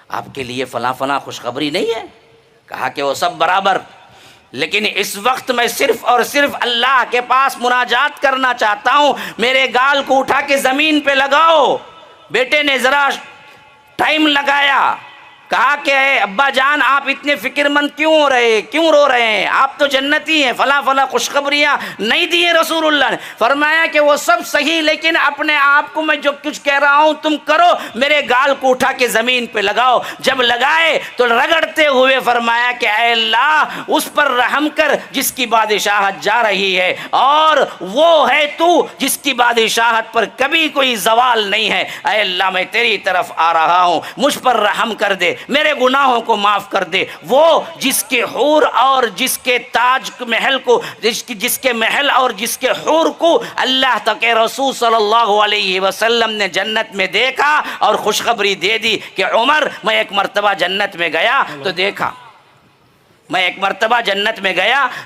آپ کے لیے فلاں فلاں خوشخبری نہیں ہے؟ کہا کہ وہ سب برابر، لیکن اس وقت میں صرف اور صرف اللہ کے پاس مناجات کرنا چاہتا ہوں، میرے گال کو اٹھا کے زمین پہ لگاؤ. بیٹے نے ذرا ٹائم لگایا، کہا کہ ابا جان آپ اتنے فکر مند کیوں رو رہے ہیں، آپ تو جنتی ہیں، فلاں فلاں خوشخبریاں نہیں دی ہیں رسول اللہ نے. فرمایا کہ وہ سب صحیح، لیکن اپنے آپ کو میں جو کچھ کہہ رہا ہوں تم کرو، میرے گال کو اٹھا کے زمین پہ لگاؤ. جب لگائے تو رگڑتے ہوئے فرمایا کہ اے اللہ اس پر رحم کر جس کی بادشاہت جا رہی ہے، اور وہ ہے تو جس کی بادشاہت پر کبھی کوئی زوال نہیں ہے. اے اللہ میں تیری طرف آ رہا ہوں، مجھ پر رحم کر دے، میرے گناہوں کو معاف کر دے. وہ جس کے حور اور جس کے تاج محل کو، جس کے محل اور جس کے حور کو اللہ تک رسول صلی اللہ علیہ وسلم نے جنت میں دیکھا اور خوشخبری دے دی کہ عمر میں ایک مرتبہ جنت میں گیا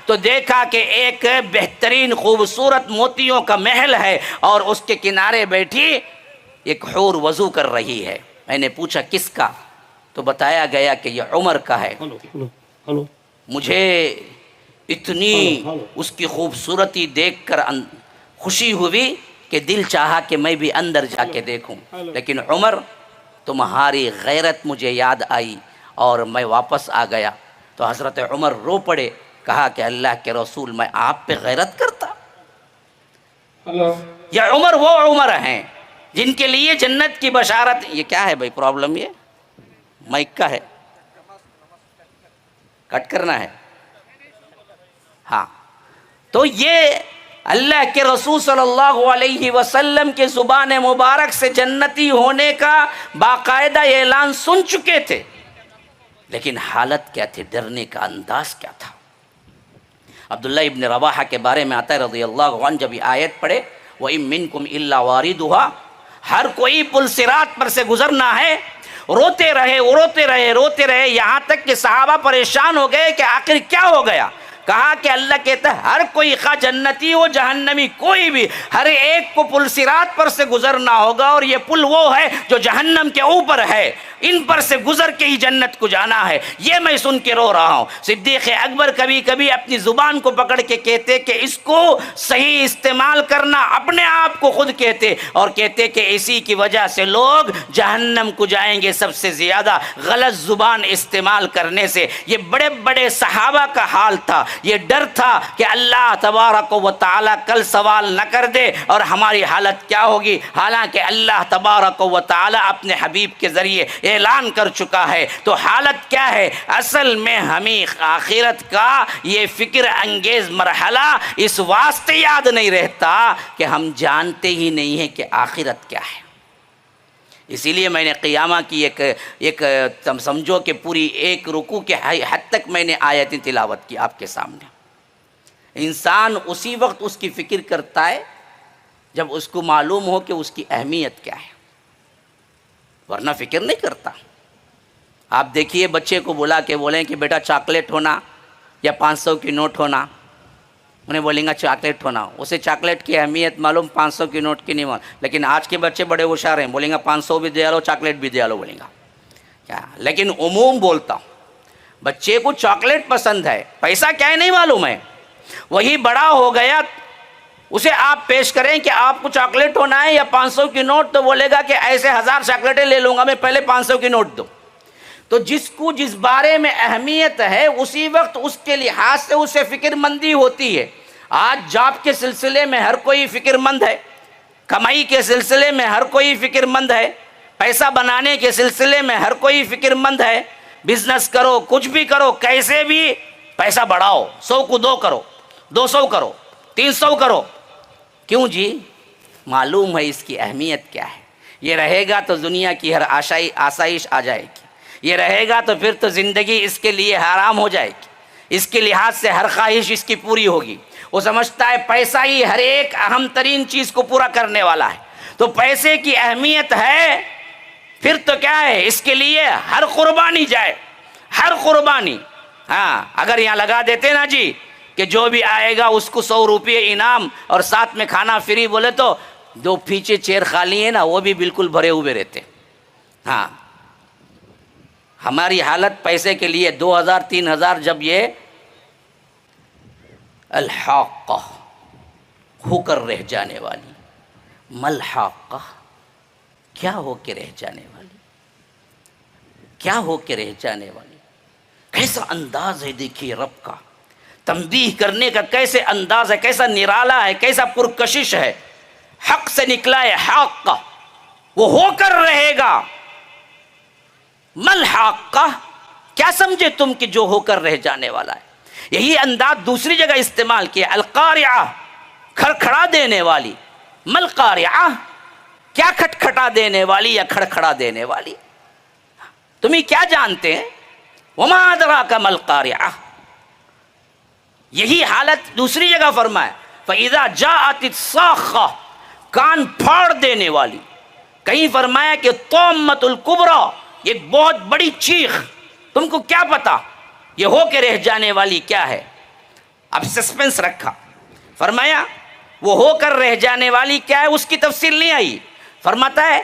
تو دیکھا کہ ایک بہترین خوبصورت موتیوں کا محل ہے اور اس کے کنارے بیٹھی ایک حور وضو کر رہی ہے. میں نے پوچھا کس کا؟ تو بتایا گیا کہ یہ عمر کا ہے. مجھے اتنی اس کی خوبصورتی دیکھ کر خوشی ہوئی کہ دل چاہا کہ میں بھی اندر جا کے دیکھوں، لیکن عمر تمہاری غیرت مجھے یاد آئی اور میں واپس آ گیا. تو حضرت عمر رو پڑے، کہا کہ اللہ کے رسول میں آپ پہ غیرت کرتا. یہ عمر وہ عمر ہیں جن کے لیے جنت کی بشارت. یہ کیا ہے بھائی پرابلم؟ یہ مائک کا ہے، کٹ کرنا ہے؟ ہاں، تو یہ اللہ کے رسول صلی اللہ علیہ وسلم کے زبان مبارک سے جنتی ہونے کا باقاعدہ اعلان سن چکے تھے، لیکن حالت کیا تھی، ڈرنے کا انداز کیا تھا؟ عبداللہ ابن رواحہ کے بارے میں آتا ہے رضی اللہ عنہ، جب یہ آیت پڑھے وَإِن مِّنكُمْ إِلَّا وَارِدُهَا، ہر کوئی پل صراط پر سے گزرنا ہے، روتے رہے یہاں تک کہ صحابہ پریشان ہو گئے کہ آخر کیا ہو گیا؟ کہا کہ اللہ کہتا ہے ہر کوئی، خواہ جنتی ہو جہنمی کوئی بھی، ہر ایک کو پل صراط پر سے گزرنا ہوگا، اور یہ پل وہ ہے جو جہنم کے اوپر ہے، ان پر سے گزر کے ہی جنت کو جانا ہے۔ یہ میں سن کے رو رہا ہوں۔ صدیق اکبر کبھی کبھی اپنی زبان کو پکڑ کے کہتے کہ اس کو صحیح استعمال کرنا، اپنے آپ کو خود کہتے، اور کہتے کہ اسی کی وجہ سے لوگ جہنم کو جائیں گے سب سے زیادہ، غلط زبان استعمال کرنے سے۔ یہ بڑے بڑے صحابہ کا حال تھا، یہ ڈر تھا کہ اللہ تبارک و تعالیٰ کل سوال نہ کر دے اور ہماری حالت کیا ہوگی، حالانکہ اللہ تبارک و تعالیٰ اپنے حبیب کے ذریعے اعلان کر چکا ہے۔ تو حالت کیا ہے؟ اصل میں ہمیں آخرت کا یہ فکر انگیز مرحلہ اس واسطے یاد نہیں رہتا کہ ہم جانتے ہی نہیں ہیں کہ آخرت کیا ہے۔ اسی لیے میں نے قیامہ کی ایک سمجھو کہ پوری ایک رکوع کے حد تک میں نے آیتیں تلاوت کی آپ کے سامنے۔ انسان اسی وقت اس کی فکر کرتا ہے جب اس کو معلوم ہو کہ اس کی اہمیت کیا ہے، ورنہ فکر نہیں کرتا۔ آپ دیکھیے بچے کو بلا کے بولیں کہ بیٹا چاکلیٹ ہونا یا 500 کی نوٹ ہونا، انہیں بولیں گا چاکلیٹ ہونا، اسے چاکلیٹ کی اہمیت معلوم، 500 کی نوٹ کی نہیں معلوم۔ لیکن آج کے بچے بڑے ہوشیار ہیں، بولیں گا 500 بھی دیا لو، چاکلیٹ بھی دیا لو، بولیں گا کیا۔ لیکن عموم بولتا ہوں، بچے کو چاکلیٹ پسند ہے، پیسہ کیا ہے نہیں معلوم ہے۔ وہی بڑا ہو گیا، اسے آپ پیش کریں کہ آپ کو چاکلیٹ ہونا ہے یا 500 کی نوٹ، تو بولے گا کہ ایسے 1000 چاکلیٹیں لے لوں گا میں، پہلے 500 کی نوٹ دو۔ تو جس کو جس بارے میں اہمیت ہے اسی وقت اس کے لحاظ سے اسے فکر مندی ہوتی ہے۔ آج جاب کے سلسلے میں ہر کوئی فکر مند ہے، کمائی کے سلسلے میں ہر کوئی فکر مند ہے، پیسہ بنانے کے سلسلے میں ہر کوئی فکر مند ہے۔ بزنس کرو، کچھ بھی کرو، کیسے بھی پیسہ بڑھاؤ، 100 کو 2 کرو، 200 کرو، 300 کرو۔ کیوں جی؟ معلوم ہے اس کی اہمیت کیا ہے۔ یہ رہے گا تو دنیا کی ہر آسائش آ جائے گی، یہ رہے گا تو پھر تو زندگی اس کے لیے حرام ہو جائے گی، اس کے لحاظ سے ہر خواہش اس کی پوری ہوگی۔ وہ سمجھتا ہے پیسہ ہی ہر ایک اہم ترین چیز کو پورا کرنے والا ہے، تو پیسے کی اہمیت ہے، پھر تو کیا ہے، اس کے لیے ہر قربانی جائے، ہر قربانی۔ ہاں، اگر یہاں لگا دیتے نا جی کہ جو بھی آئے گا اس کو 100 روپے انعام اور ساتھ میں کھانا فری، بولے تو دو پیچھے چیئر خالی ہیں نا، وہ بھی بالکل بھرے ہوئے رہتے۔ ہاں، ہماری حالت پیسے کے لیے 2000 3000، جب یہ الحاقہ ہو کر رہ جانے والی، ملحاقہ کیا ہو کے رہ جانے والی، کیا ہو کے رہ جانے والی۔ کیسا انداز ہے دیکھیے رب کا، تنبیہ کرنے کا کیسے انداز ہے، کیسا نرالا ہے، کیسا پرکشش ہے۔ حق سے نکلا ہے حاقہ، وہ ہو کر رہے گا۔ ملحاقہ، کیا سمجھے تم کہ جو ہو کر رہ جانے والا ہے۔ یہی انداز دوسری جگہ استعمال کیا، القارعہ، کھڑکھڑا دینے والی۔ ملقارعہ، کیا کھٹکھٹا دینے والی یا کھڑکھڑا دینے والی؟ تمہیں کیا جانتے ہیں؟ وما ادراک ملقارعہ۔ یہی حالت دوسری جگہ فرمایا، فاذا جاءت الصاخہ، کان پھاڑ دینے والی۔ کہیں فرمایا کہ طامۃ الکبریٰ، ایک بہت بڑی چیخ۔ تم کو کیا پتا یہ ہو کے رہ جانے والی کیا ہے؟ اب سسپنس رکھا، فرمایا وہ ہو کر رہ جانے والی کیا ہے، اس کی تفصیل نہیں آئی۔ فرماتا ہے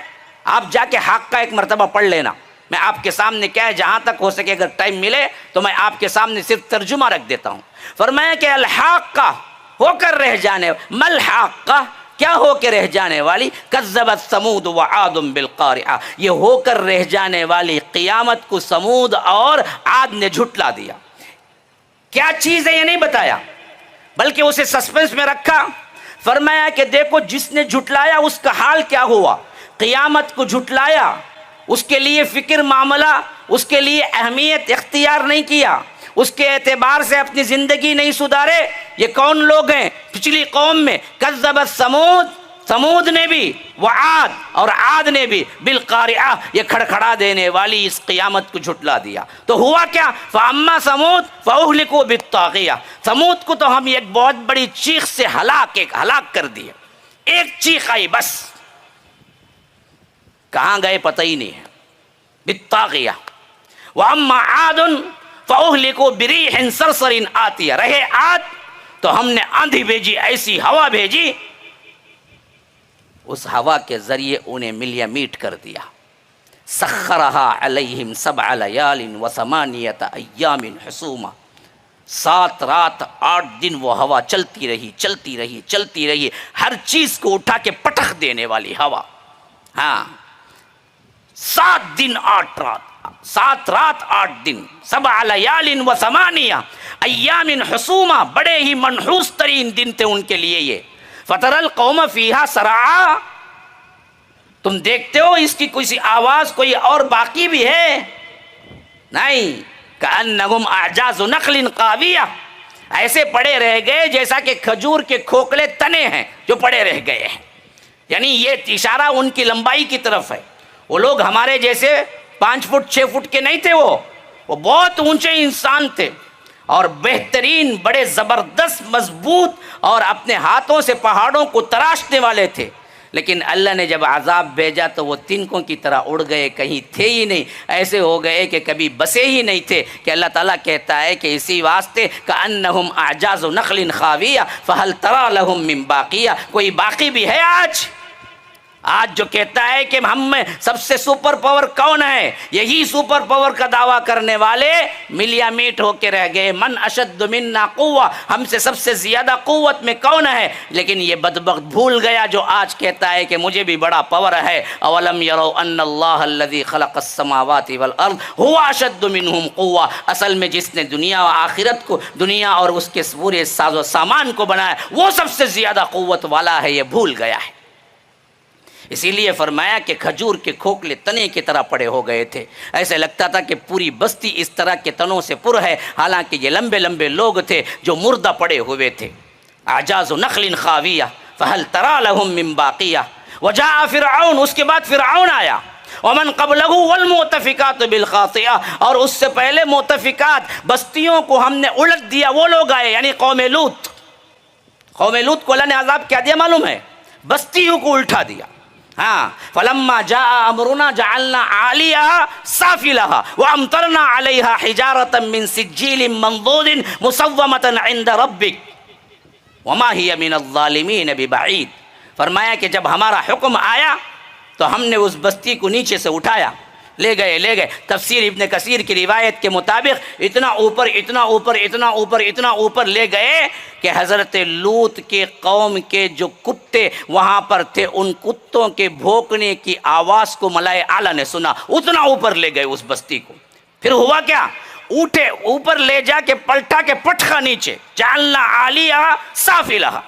آپ جا کے حق کا ایک مرتبہ پڑھ لینا، میں آپ کے سامنے کیا ہے جہاں تک ہو سکے اگر ٹائم ملے تو میں آپ کے سامنے صرف ترجمہ رکھ دیتا ہوں۔ فرمایا کہ الحاقہ، ہو کر رہ جانے، ملحاقہ، کیا ہو کے رہ جانے والی، کذبت ثمود وعاد بالقارعہ، یہ ہو کر رہ جانے والی قیامت کو سمود اور عاد نے جھٹلا دیا۔ کیا چیز ہے یہ نہیں بتایا، بلکہ اسے سسپنس میں رکھا۔ فرمایا کہ دیکھو جس نے جھٹلایا اس کا حال کیا ہوا، قیامت کو جھٹلایا، اس کے لیے فکر معاملہ اس کے لیے اہمیت اختیار نہیں کیا، اس کے اعتبار سے اپنی زندگی نہیں سدھارے، یہ کون لوگ ہیں؟ پچھلی قوم میں کذبت سمود نے بھی، وعاد اور عاد نے بھی بالقارعہ، یہ کھڑکھڑا دینے والی اس قیامت کو جھٹلا دیا۔ تو ہوا کیا؟ فاما سمود فاہلکوا بالطاغیہ، سمود کو تو ہم ایک بہت بڑی چیخ سے ہلاک کر دیا، ایک چیخ آئی بس، کہاں گئے پتہ ہی نہیں ہے، بالطاغیہ۔ واما عاد فاہلکوا بریح صرصر آتیہ، رہے عاد تو ہم نے آندھی بھیجی، ایسی ہوا بھیجی، اس ہوا کے ذریعے انہیں ملیہ میٹ کر دیا۔ سخرہا علیہم 7 لیال و8 ایام حسوما، 7 رات 8 دن وہ ہوا چلتی رہی، ہر چیز کو اٹھا کے پٹخ دینے والی ہوا۔ ہاں 7 دن 8 رات، 7 رات 8 دن، 7 لیال و8 ایام حسوما، بڑے ہی منحوس ترین دن تھے ان کے لیے یہ۔ فَتَرَى الْقَوْمَ فِيهَا سَرَعَا، تم دیکھتے ہو اس کی کوئی آواز کوئی اور باقی بھی ہے؟ نہیں، كَأَنَّهُمْ أَعْجَازُ نَخْلٍ قَاوِيَةٍ، ایسے پڑے رہ گئے جیسا کہ کھجور کے کھوکھلے تنے ہیں جو پڑے رہ گئے ہیں۔ یعنی یہ اشارہ ان کی لمبائی کی طرف ہے۔ وہ لوگ ہمارے جیسے 5 فٹ 6 فٹ کے نہیں تھے، وہ بہت اونچے انسان تھے اور بہترین، بڑے زبردست، مضبوط، اور اپنے ہاتھوں سے پہاڑوں کو تراشنے والے تھے۔ لیکن اللہ نے جب عذاب بھیجا تو وہ تنکوں کی طرح اڑ گئے، کہیں تھے ہی نہیں، ایسے ہو گئے کہ کبھی بسے ہی نہیں تھے۔ کہ اللہ تعالیٰ کہتا ہے کہ اسی واسطے کأنہم اعجاز نخل خاویہ فہل تری لہم من باقیہ، کوئی باقی بھی ہے آج جو کہتا ہے کہ ہم میں سب سے سپر پاور کون ہے؟ یہی سپر پاور کا دعویٰ کرنے والے ملیا میٹ ہو کے رہ گئے۔ من اشد منا قوہ، ہم سے سب سے زیادہ قوت میں کون ہے؟ لیکن یہ بدبخت بھول گیا جو آج کہتا ہے کہ مجھے بھی بڑا پاور ہے۔ اولم یروا ان اللہ الذی خلق السماوات والارض هو اشد منہم قوہ، اصل میں جس نے دنیا و آخرت کو، دنیا اور اس کے پورے ساز و سامان کو بنایا، وہ سب سے زیادہ قوت والا ہے، یہ بھول گیا ہے۔ اسی لیے فرمایا کہ کھجور کے کھوکھلے تنے کی طرح پڑے ہو گئے تھے، ایسے لگتا تھا کہ پوری بستی اس طرح کے تنوں سے پر ہے، حالانکہ یہ لمبے لمبے لوگ تھے جو مردہ پڑے ہوئے تھے۔ اعجاز نخل خاویہ فہل تری لہم من باقیہ وجاء فرعون، اس کے بعد فرعون آیا، ومن قبلہ والمؤتفکات بالخاطئہ، اور اس سے پہلے مؤتفکات بستیوں کو ہم نے الٹ دیا، وہ لوگ آئے، یعنی قوم لوط۔ قوم لوط کو اللہ نے عذاب کیا دیا معلوم ہے؟ بستیوں کو الٹا دیا۔ ہاں فلما جاء امرنا جعلنا عالیها سافلها وامطرنا عليها حجارة من سجیل منضود مسومة عند ربك وما هي من الظالمین ببعید۔ فرمایا کہ جب ہمارا حکم آیا تو ہم نے اس بستی کو نیچے سے اٹھایا، لے گئے۔ تفسیر ابن کثیر کی روایت کے مطابق اتنا اوپر لے گئے کہ حضرت لوط کے قوم کے جو کتے وہاں پر تھے، ان کتوں کے بھونکنے کی آواز کو ملائے اعلیٰ نے سنا، اتنا اوپر لے گئے اس بستی کو۔ پھر ہوا کیا؟ اٹھے اوپر لے جا کے پلٹا کے پٹخا نیچے، جعلنا عالیہا سافلہا،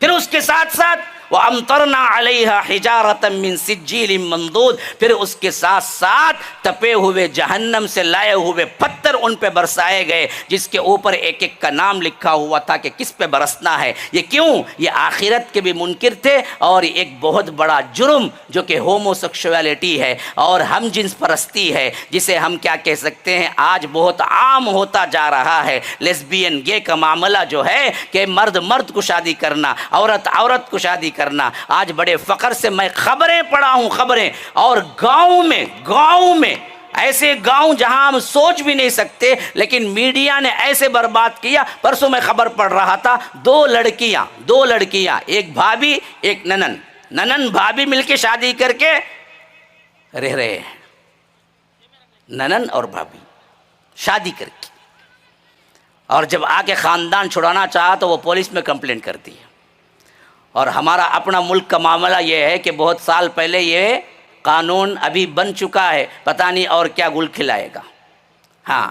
پھر اس کے ساتھ ساتھ وَأَمْطَرْنَا عَلَيْهَا حِجَارَةً مِّن سِجِّيلٍ مَنضُودٍ، پھر اس کے ساتھ ساتھ تپے ہوئے جہنم سے لائے ہوئے پتھر ان پہ برسائے گئے، جس کے اوپر ایک ایک کا نام لکھا ہوا تھا کہ کس پہ برسنا ہے۔ یہ کیوں؟ یہ آخرت کے بھی منکر تھے، اور ایک بہت بڑا جرم جو کہ ہومو سیکشولیٹی ہے اور ہم جنس پرستی ہے، جسے ہم کیا کہہ سکتے ہیں، آج بہت عام ہوتا جا رہا ہے۔ لیسبین گے کا معاملہ جو ہے کہ مرد کو شادی کرنا، عورت کو شادی کرنا، آج بڑے فخر سے میں خبریں پڑھا ہوں، اور گاؤں میں ایسے گاؤں جہاں ہم سوچ بھی نہیں سکتے، لیکن میڈیا نے ایسے برباد کیا۔ پرسوں میں خبر پڑھ رہا تھا، دو لڑکیاں، ایک بھابھی ایک ننن بھابھی مل کے شادی کر کے رہ رہے ہیں، ننن اور بھابھی شادی کر کے، اور جب آ کے خاندان چھڑانا چاہا تو وہ پولیس میں کمپلین کر دی۔ اور ہمارا اپنا ملک کا معاملہ یہ ہے کہ بہت سال پہلے یہ قانون ابھی بن چکا ہے، پتہ نہیں اور کیا گل کھلائے گا۔ ہاں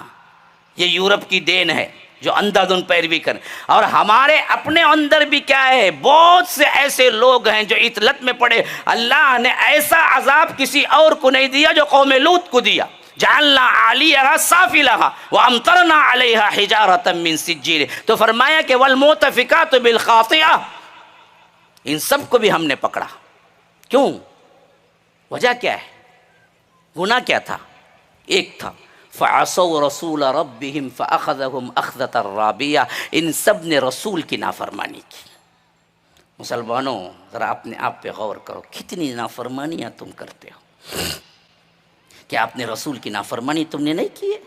یہ یورپ کی دین ہے جو اندھا دھند پیروی کریں، اور ہمارے اپنے اندر بھی کیا ہے، بہت سے ایسے لوگ ہیں جو اطلت میں پڑے۔ اللہ نے ایسا عذاب کسی اور کو نہیں دیا جو قوم لوط کو دیا۔ جعلنا عالیہا سافلہا وامطرنا علیہا حجارۃ من سجیل. تو فرمایا کہ والمؤتفکات بالخاطئہ، ان سب کو بھی ہم نے پکڑا. کیوں؟ وجہ کیا ہے؟ گناہ کیا تھا؟ ایک تھا فعصوا رسول ربهم فاخذهم اخذۃ رابیہ، ان سب نے رسول کی نافرمانی کی. مسلمانوں ذرا اپنے آپ پہ غور کرو، کتنی نافرمانیاں تم کرتے ہو. کیا اپنے رسول کی نافرمانی تم نے نہیں کی ہے؟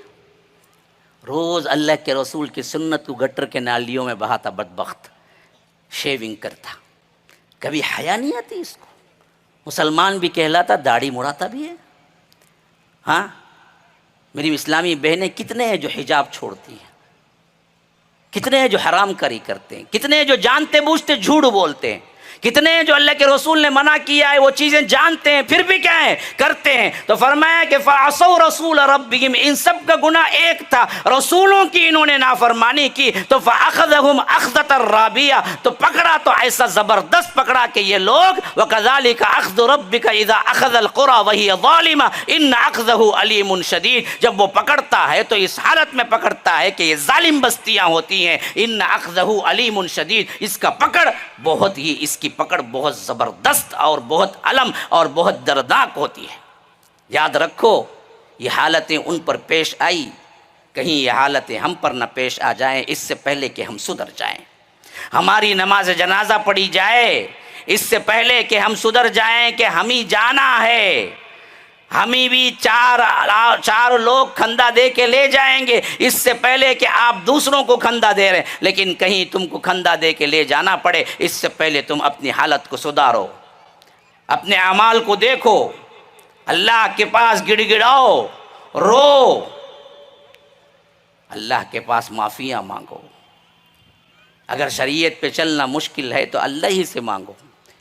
روز اللہ کے رسول کی سنت کو گٹر کے نالیوں میں بہاتا بدبخت، شیونگ کرتا، کبھی حیا نہیں آتی اس کو. مسلمان بھی کہلاتا، داڑھی مڑاتا بھی ہے. ہاں میری اسلامی بہنیں کتنے ہیں جو حجاب چھوڑتی ہیں، کتنے ہیں جو حرام کاری کرتے ہیں، کتنے ہیں جو جانتے بوجھتے جھوٹ بولتے ہیں، کتنے ہیں جو اللہ کے رسول نے منع کیا ہے وہ چیزیں جانتے ہیں پھر بھی کیا ہے کرتے ہیں. تو فرمایا کہ فعصوا رسول ربهم، ان سب کا گناہ ایک تھا، رسولوں کی انہوں نے نافرمانی کی. تو فاخذهم اخذۃ رابیہ، تو پکڑا تو ایسا زبردست پکڑا کہ یہ لوگ وکذالک اخذ ربک اذا اخذ القری وہی ظالمہ ان اخذہ علیم شدید. جب وہ پکڑتا ہے تو اس حالت میں پکڑتا ہے کہ یہ ظالم بستیاں ہوتی ہیں. ان اخذہ علیم شدید، اس کا پکڑ بہت ہی، اس کی پکڑ بہت زبردست اور بہت علم اور بہت دردناک ہوتی ہے. یاد رکھو یہ حالتیں ان پر پیش آئی، کہیں یہ حالتیں ہم پر نہ پیش آ جائیں اس سے پہلے کہ ہم سدھر جائیں. ہماری نماز جنازہ پڑھی جائے اس سے پہلے کہ ہم سدھر جائیں کہ ہم ہی جانا ہے. ہمیں بھی چار لوگ کھندا دے کے لے جائیں گے اس سے پہلے کہ آپ دوسروں کو کھندا دے رہے ہیں. لیکن کہیں تم کو کھندا دے کے لے جانا پڑے اس سے پہلے تم اپنی حالت کو سدھارو، اپنے اعمال کو دیکھو، اللہ کے پاس گڑ گڑاؤ، رو، اللہ کے پاس معافیاں مانگو. اگر شریعت پہ چلنا مشکل ہے تو اللہ ہی سے مانگو.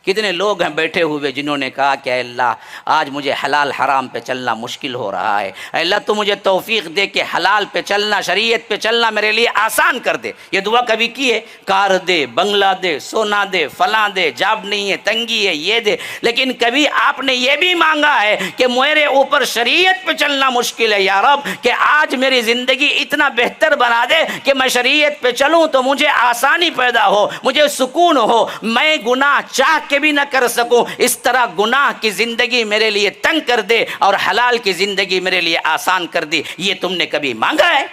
کتنے لوگ ہیں بیٹھے ہوئے جنہوں نے کہا کہ اے اللہ آج مجھے حلال حرام پہ چلنا مشکل ہو رہا ہے، اے اللہ تو مجھے توفیق دے کہ حلال پہ چلنا، شریعت پہ چلنا میرے لیے آسان کر دے. یہ دعا کبھی کی ہے؟ کار دے، بنگلہ دے، سونا دے، فلاں دے، جاب نہیں ہے، تنگی ہے، یہ دے. لیکن کبھی آپ نے یہ بھی مانگا ہے کہ میرے اوپر شریعت پہ چلنا مشکل ہے یا رب کہ آج میری زندگی اتنا بہتر بنا دے کہ میں شریعت پہ چلوں تو مجھے آسانی پیدا ہو، مجھے سکون ہو، میں گناہ چاہ کے بھی نہ کر سکوں، اس طرح گناہ کی زندگی میرے لیے تنگ کر دے اور حلال کی زندگی میرے لیے آسان کر دے. یہ تم نے کبھی مانگا ہے؟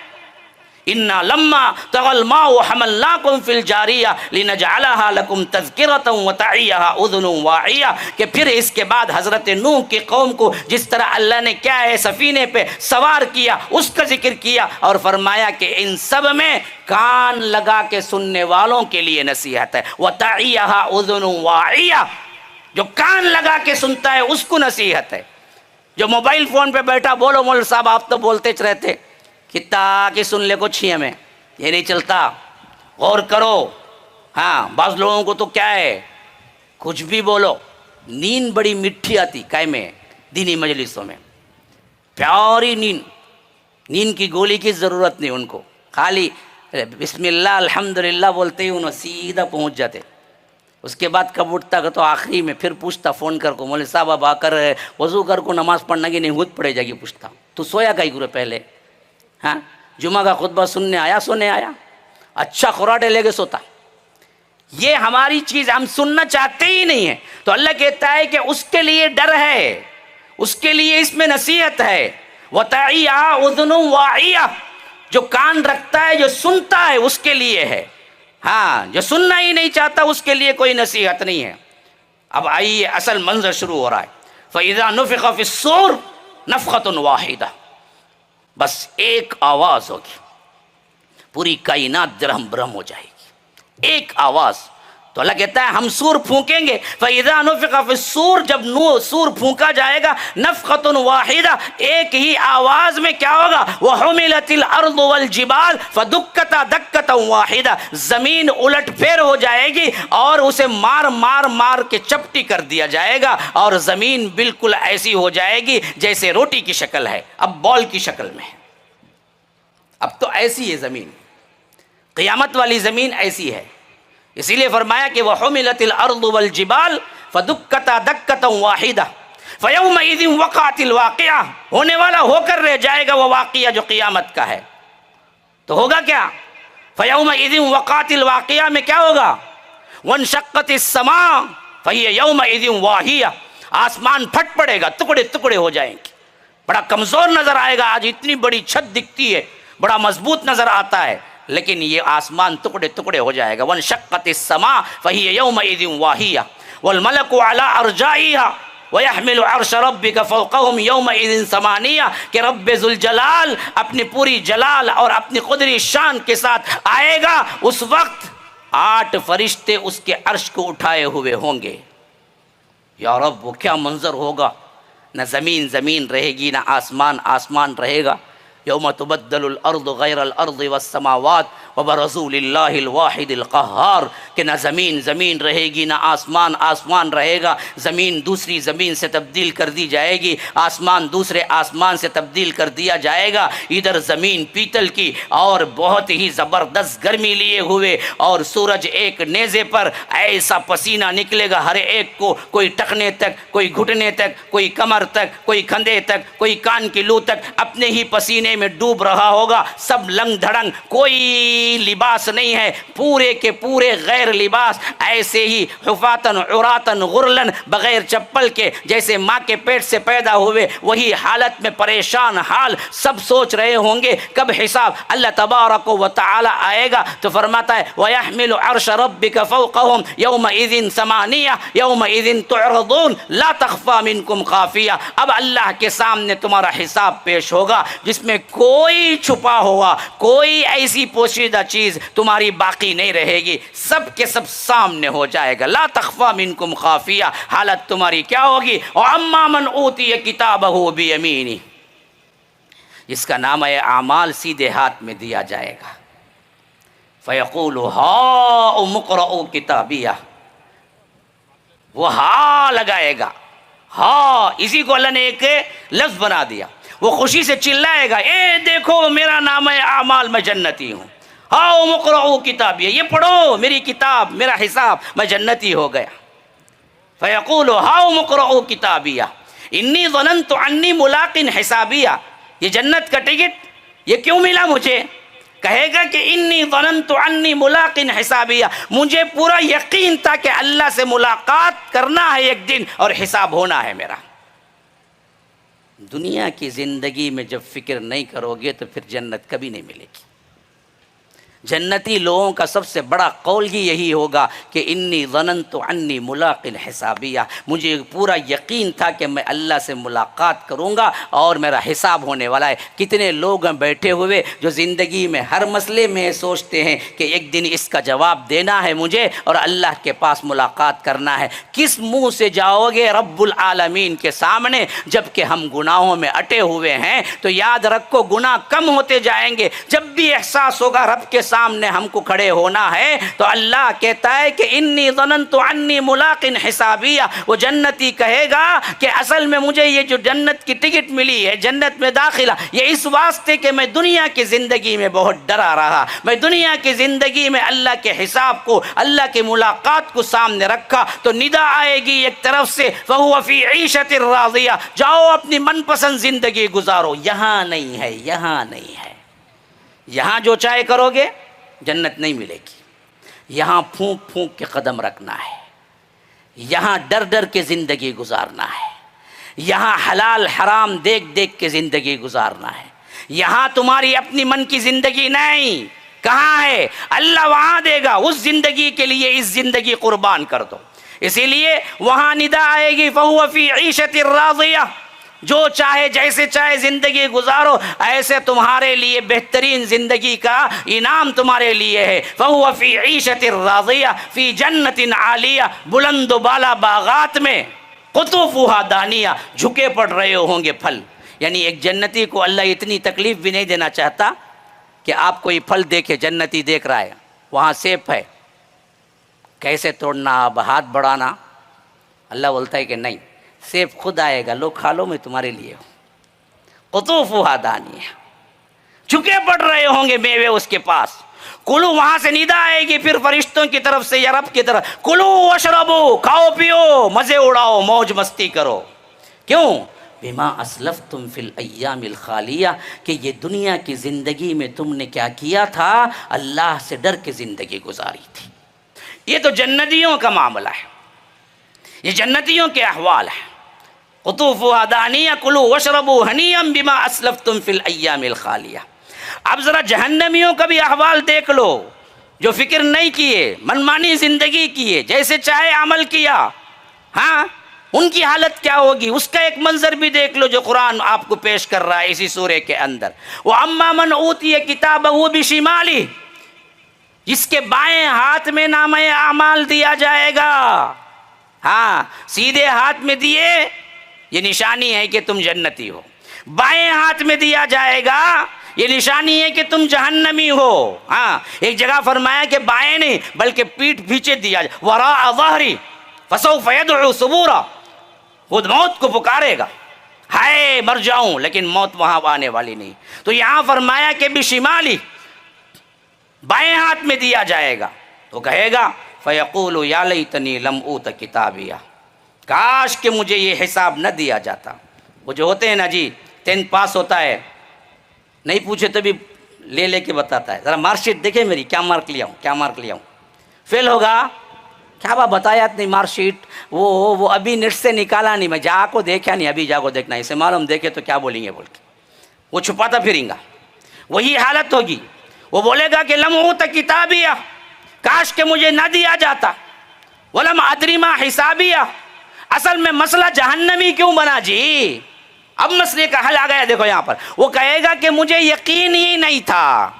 انا لما طغى الماء حملناكم في الجارية لنجعلها لكم تذكرة وتعيها اذن واعية. کہ پھر اس کے بعد حضرت نوح کی قوم کو جس طرح اللہ نے کیا ہے سفینے پہ سوار کیا اس کا ذکر کیا اور فرمایا کہ ان سب میں کان لگا کے سننے والوں کے لیے نصیحت ہے. وتعيها اذن واعية، جو کان لگا کے سنتا ہے اس کو نصیحت ہے. جو موبائل فون پہ بیٹھا بولو مول صاحب آپ تو بولتے چ رہتے، کتا کہ سن لے کچھ ہی ہمیں، یہ نہیں چلتا. غور کرو. ہاں بعض لوگوں کو تو کیا ہے کچھ بھی بولو، نیند بڑی میٹھی آتی کائے میں دینی مجلسوں میں، پیاری نیند کی گولی کی ضرورت نہیں ان کو، خالی بسم اللہ الحمدللہ بولتے ہی انہوں سیدھا پہنچ جاتے. اس کے بعد کب اٹھتا تو آخری میں پھر پوچھتا فون کر کو، مولوی صاحب اب آ کر وضو کر کو نماز پڑھنا کی نہیں ہوت پڑے جائے گی. پوچھتا تو سویا کئی گرو پہلے، ہاں جمعہ کا خطبہ سننے آیا سونے آیا، اچھا خوراٹے لے کے سوتا. یہ ہماری چیز ہم سننا چاہتے ہی نہیں ہیں. تو اللہ کہتا ہے کہ اس کے لیے ڈر ہے، اس کے لیے اس میں نصیحت ہے. وَتَعِيَهَا أُذُنٌ وَاعِيَةٌ، جو کان رکھتا ہے جو سنتا ہے اس کے لیے ہے. ہاں جو سننا ہی نہیں چاہتا اس کے لیے کوئی نصیحت نہیں ہے. اب آئیے اصل منظر شروع ہو رہا ہے. فَإِذَا نُفِخَ فِي الصُّورِ نَفْخَةٌ وَاحِدَةٌ، بس ایک آواز ہوگی، پوری کائنات درہم برہم ہو جائے گی، ایک آواز. تو اللہ کہتا ہے ہم سور پھونکیں گے. فَإِذَا نُفِخَ فِي الصُّورِ، جب سور پھونکا جائے گا، نفخۃ واحدہ، ایک ہی آواز میں کیا ہوگا؟ وَحُمِلَتِ الْأَرْضُ وَالْجِبَالُ فَدُكَّتَا دَكَّةً وَاحِدَةً، زمین الٹ پھیر ہو جائے گی اور اسے مار مار مار کے چپٹی کر دیا جائے گا اور زمین بالکل ایسی ہو جائے گی جیسے روٹی کی شکل ہے، اب بال کی شکل میں ہے. اب تو ایسی ہے زمین، قیامت والی زمین ایسی ہے. اسی لیے فرمایا کہ وَحُمِلَتِ الْأَرْضُ وَالْجِبَالُ فَدُكَّتَا دَكَّةً وَاحِدَةً. فَيَوْمَئِذٍ وَقَعَتِ الْوَاقِعَةُ، ہونے والا ہو کر رہ جائے گا وہ واقعہ جو قیامت کا ہے۔ تو ہوگا کیا؟ فَيَوْمَئِذٍ وَقَعَتِ الْوَاقِعَةُ میں کیا ہوگا؟ وَانشَقَّتِ السَّمَاءُ فَهِيَ يَوْمَئِذٍ وَاهِيَةٌ، آسمان پھٹ پڑے گا، ٹکڑے ٹکڑے ہو جائیں گے، بڑا کمزور نظر آئے گا۔ آج اتنی بڑی چھت دکھتی ہے، بڑا مضبوط نظر آتا ہے، لیکن یہ آسمان ٹکڑے ٹکڑے ہو جائے گا۔ وَانشَقَّتِ السَّمَاءُ فَهِيَ يَوْمَئِذٍ وَاهِيَةٌ وَالْمَلَكُ عَلَىٰ أَرْجَائِهَا وَيَحْمِلُ عَرْشَ رَبِّكَ فَوْقَهُمْ يَوْمَئِذٍ ثَمَانِيَةٌ کہ رب ذوالجلال اپنی پوری جلال اور اپنی قدری شان کے ساتھ آئے گا، اس وقت 8 فرشتے اس کے عرش کو اٹھائے ہوئے ہوں گے۔ یا رب وہ کیا منظر ہوگا، نہ زمین زمین رہے گی، نہ آسمان آسمان رہے گا۔ یوم تبدل الارض غیر الارض والسماوات وبرزوا للہ الواحد القہار کہ نہ زمین زمین رہے گی، نہ آسمان آسمان رہے گا، زمین دوسری زمین سے تبدیل کر دی جائے گی، آسمان دوسرے آسمان سے تبدیل کر دیا جائے گا۔ ادھر زمین پیتل کی اور بہت ہی زبردست گرمی لیے ہوئے، اور سورج ایک نیزے پر ایسا پسینہ نکلے گا ہر ایک کو، کوئی ٹخنے تک، کوئی گھٹنے تک، کوئی کمر تک، کوئی کندھے تک، کوئی کان کی لو تک اپنے ہی پسینے میں ڈوب رہا ہوگا، سب لنگ دھڑنگ، کوئی لباس نہیں ہے، پورے کے پورے غیر لباس، ایسے ہی حفاتن عراتن غرلن، بغیر چپل کے، جیسے ماں کے پیٹ سے پیدا ہوئے وہی حالت میں پریشان حال، سب سوچ رہے ہوں گے کب حساب۔ اللہ تبارک و تعالی آئے گا تو فرماتا ہے وَيَحْمِلُ عَرْشَ رَبِّكَ فَوْقَهُمْ يَوْمَئِذٍ ثَمَانِيَةٌ يَوْمَئِذٍ تُعْرَضُونَ لَا تَخْفَى مِنْكُمْ خَافِيَةٌ۔ اب اللہ کے سامنے تمہارا حساب پیش ہوگا جس میں کوئی چھپا ہوا، کوئی ایسی پوشیدہ چیز تمہاری باقی نہیں رہے گی، سب کے سب سامنے ہو جائے گا۔ لا تخفى منکم خافیہ، حالت تمہاری کیا ہوگی؟ وَأَمَّا مَنْ أُوتِيَ كِتَابَهُ بِيَمِينِهِ، جس کا نامہ اعمال سیدھے ہاتھ میں دیا جائے گا، فَيَقُولُ هَاؤُمُ اقْرَءُوا كِتَابِيَهْ، وہ ہا لگائے گا، ہا، اسی کو اللہ نے ایک لفظ بنا دیا، وہ خوشی سے چلائے گا، اے دیکھو میرا نامہ اعمال، میں جنتی ہوں، ہاؤ مقرؤ کتابی، یہ پڑھو میری کتاب، میرا حساب، میں جنتی ہو گیا۔ فیقول ہاؤ مقرؤ کتابیہ انی ظننت انی ملاق حسابیہ، یہ جنت کا ٹکٹ یہ کیوں ملا مجھے؟ کہے گا کہ انی ظننت انی ملاق حسابیہ، مجھے پورا یقین تھا کہ اللہ سے ملاقات کرنا ہے ایک دن اور حساب ہونا ہے میرا۔ دنیا کی زندگی میں جب فکر نہیں کرو گے تو پھر جنت کبھی نہیں ملے گی۔ جنتی لوگوں کا سب سے بڑا قول ہی یہی ہوگا کہ انی ظننت انی ملاق حسابیہ، مجھے پورا یقین تھا کہ میں اللہ سے ملاقات کروں گا اور میرا حساب ہونے والا ہے۔ کتنے لوگ ہیں بیٹھے ہوئے جو زندگی میں ہر مسئلے میں سوچتے ہیں کہ ایک دن اس کا جواب دینا ہے مجھے اور اللہ کے پاس ملاقات کرنا ہے۔ کس منہ سے جاؤ گے رب العالمین کے سامنے؟ جب کہ ہم گناہوں میں اٹے ہوئے ہیں تو یاد رکھو گناہ کم ہوتے جائیں گے۔ جب بھی احساس ہوگا رب کے سامنے ہم کو کھڑے ہونا ہے تو اللہ کہتا ہے کہ انی ظننت انی ملاق حسابیہ، وہ جنتی کہے گا کہ اصل میں مجھے یہ جو جنت کی ٹکٹ ملی ہے، جنت میں داخلہ، یہ اس واسطے کہ میں دنیا کی زندگی میں بہت ڈرا رہا، میں دنیا کی زندگی میں اللہ کے حساب کو، اللہ کی ملاقات کو سامنے رکھا تو ندا آئے گی ایک طرف سے فَهُوَ فِي عِيشَةٍ رَاضِيَةٍ، جاؤ اپنی من پسند زندگی گزارو۔ یہاں نہیں ہے، یہاں نہیں ہے، یہاں جو چاہے کرو گے جنت نہیں ملے گی۔ یہاں پھونک پھونک کے قدم رکھنا ہے، یہاں ڈر ڈر کے زندگی گزارنا ہے، یہاں حلال حرام دیکھ دیکھ کے زندگی گزارنا ہے۔ یہاں تمہاری اپنی من کی زندگی نہیں، کہاں ہے؟ اللہ وہاں دے گا، اس زندگی کے لیے اس زندگی قربان کر دو۔ اسی لیے وہاں ندا آئے گی فَهُوَ فِي عِيشَةٍ رَاضِيَةٍ، جو چاہے جیسے چاہے زندگی گزارو، ایسے تمہارے لیے بہترین زندگی کا انعام تمہارے لیے ہے۔ فَهُوَ فِي عِيشَةٍ رَاضِيَةٍ فِي جَنَّةٍ عَالِيَةٍ، بلند و بالا باغات میں، قطوفها دانیہ، جھکے پڑ رہے ہوں گے پھل۔ یعنی ایک جنتی کو اللہ اتنی تکلیف بھی نہیں دینا چاہتا کہ آپ کوئی پھل دیکھے، جنتی دیکھ رہا ہے وہاں سیب ہے، کیسے توڑنا، اب ہاتھ بڑھانا، اللہ بولتا ہے کہ نہیں، سیب خود آئے گا، لو کھا لو، میں تمہارے لیے ہوں۔ قطوفها دانیہ، جھکے پڑ رہے ہوں گے میوے اس کے پاس۔ کلو، وہاں سے ندا آئے گی پھر فرشتوں کی طرف سے یا رب کی طرف، کلو واشربو، کھاؤ پیو، مزے اڑاؤ، موج مستی کرو۔ کیوں؟ بما اسلفتم فی الایام الخالیہ، کہ یہ دنیا کی زندگی میں تم نے کیا کیا تھا؟ اللہ سے ڈر کے زندگی گزاری تھی۔ یہ تو جنتیوں کا معاملہ ہے، یہ جنتیوں کے احوال ہیں۔ قطوفها دانیہ کلوا واشربوا ہنیئا بما اسلفتم فی الایام الخالیہ۔ اب ذرا جہنمیوں کا بھی احوال دیکھ لو، جو فکر نہیں کیے، منمانی زندگی کیے، جیسے چاہے عمل کیا، ہاں ان کی حالت کیا ہوگی؟ اس کا ایک منظر بھی دیکھ لو جو قرآن آپ کو پیش کر رہا ہے اسی سورے کے اندر۔ وَأَمَّا مَنْ أُوتِيَ كِتَابَهُ بِشِمَالِهِ، جس کے بائیں ہاتھ میں نامہ اعمال دیا جائے گا، ہاں سیدھے ہاتھ میں دیے یہ نشانی ہے کہ تم جنتی ہو، بائیں ہاتھ میں دیا جائے گا یہ نشانی ہے کہ تم جہنمی ہو۔ ہاں ایک جگہ فرمایا کہ بائیں نہیں بلکہ پیٹھ پیچھے دیا جائے، وراء ظہری فسوف يدعو ثبورا، خود موت کو پکارے گا، ہائے مر جاؤں، لیکن موت وہاں آنے والی نہیں۔ تو یہاں فرمایا کہ بشمالی، بائیں ہاتھ میں دیا جائے گا، تو کہے گا فیقول یا لیتنی لم اوت کتابیہ، کاش کہ مجھے یہ حساب نہ دیا جاتا۔ وہ جو ہوتے ہیں نا جی 10 پاس ہوتا ہے، نہیں پوچھے تو بھی لے کے بتاتا ہے، ذرا مارک شیٹ دیکھیں میری، کیا مارک لیا ہوں، کیا مارک لیا ہوں۔ فیل ہوگا، کیا با بتایا نہیں مارک شیٹ، وہ ابھی نیٹ سے نکالا نہیں، میں جا کو دیکھا نہیں، ابھی جا کو دیکھنا، اسے معلوم دیکھے تو کیا بولیں گے بول کے وہ چھپاتا پھریں گا۔ وہی حالت ہوگی، وہ بولے گا کہ لم اوت کتابیہ، کاش کہ مجھے نہ دیا جاتا، ولم ادری ما حسابیہ۔ اصل میں مسئلہ جہنمی کیوں بنا جی؟ اب مسئلے کا حل آ گیا، دیکھو یہاں پر وہ کہے گا کہ مجھے یقین ہی نہیں تھا،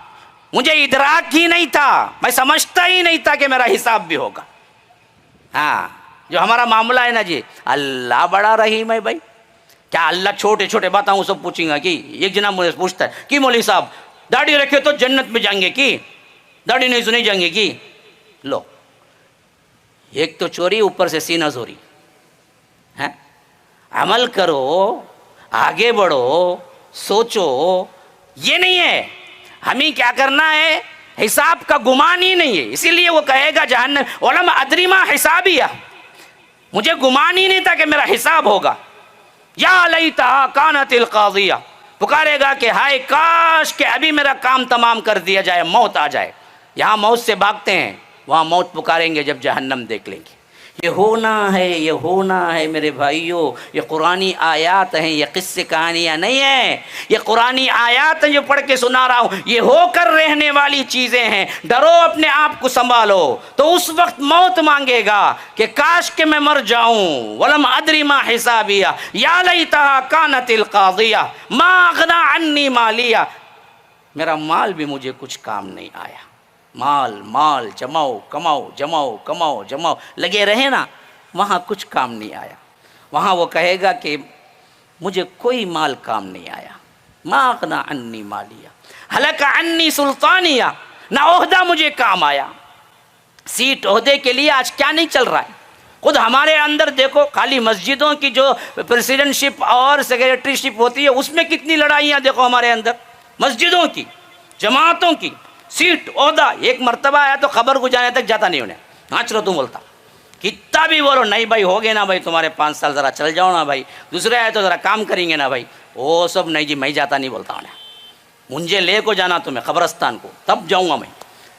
مجھے ادراک ہی نہیں تھا، میں سمجھتا ہی نہیں تھا کہ میرا حساب بھی ہوگا۔ ہاں جو ہمارا معاملہ ہے نا جی، اللہ بڑا رحیم ہے بھائی، کیا اللہ چھوٹے چھوٹے باتیں وہ سب پوچھیں گا؟ کہ ایک جناب مجھے پوچھتا ہے کہ مولوی صاحب داڑھی رکھے تو جنت میں جائیں گے کی، داڑھی نہیں سنی جائیں گے کی؟ لو ایک تو چوری، اوپر سے سینہ زوری۔ عمل کرو، آگے بڑھو، سوچو، یہ نہیں ہے ہمیں کیا کرنا ہے، حساب کا گمان ہی نہیں ہے۔ اسی لیے وہ کہے گا جہنم ولم ادری ما حسابیہ، مجھے گمان ہی نہیں تھا کہ میرا حساب ہوگا۔ یا لیتہا کانت القاضیہ، پکارے گا کہ ہائے کاش کہ ابھی میرا کام تمام کر دیا جائے، موت آ جائے۔ یہاں موت سے بھاگتے ہیں، وہاں موت پکاریں گے جب جہنم دیکھ لیں گے۔ یہ ہونا ہے، یہ ہونا ہے میرے بھائیوں، یہ قرآنی آیات ہیں، یہ قصے کہانیاں نہیں ہیں، یہ قرآنی آیات ہیں جو پڑھ کے سنا رہا ہوں، یہ ہو کر رہنے والی چیزیں ہیں۔ ڈرو، اپنے آپ کو سنبھالو، تو اس وقت موت مانگے گا کہ کاش کہ میں مر جاؤں۔ ولم ادری ما حسابیہ یا لیتہا کانت القاضیہ ما اغنی عنی مالیہ، میرا مال بھی مجھے کچھ کام نہیں آیا۔ مال مال جماؤ کماؤ، جماؤ کماؤ جماؤ، لگے رہے نا، وہاں کچھ کام نہیں آیا۔ وہاں وہ کہے گا کہ مجھے کوئی مال کام نہیں آیا، ما اغنی عنی مالیہ ہلک عنی سلطانیہ، نہ عہدہ مجھے کام آیا۔ سیٹ عہدے کے لیے آج کیا نہیں چل رہا ہے؟ خود ہمارے اندر دیکھو، خالی مسجدوں کی جو پریسیڈنٹ شپ اور سیکریٹری شپ ہوتی ہے اس میں کتنی لڑائیاں دیکھو ہمارے اندر، مسجدوں کی، جماعتوں کی، سیٹ عہدہ۔ ایک مرتبہ آیا تو خبر کو جانے تک جاتا نہیں انہیں، ہاں چلو تم بولتا، کتنا بھی بولو نہیں بھائی ہو گئے نا بھائی تمہارے 5 سال، ذرا چل جاؤ نا بھائی، دوسرے آئے تو ذرا کام کریں گے نا بھائی، وہ سب نہیں جی میں جاتا نہیں بولتا انہیں، مجھے لے کو جانا تمہیں قبرستان کو تب جاؤں گا میں،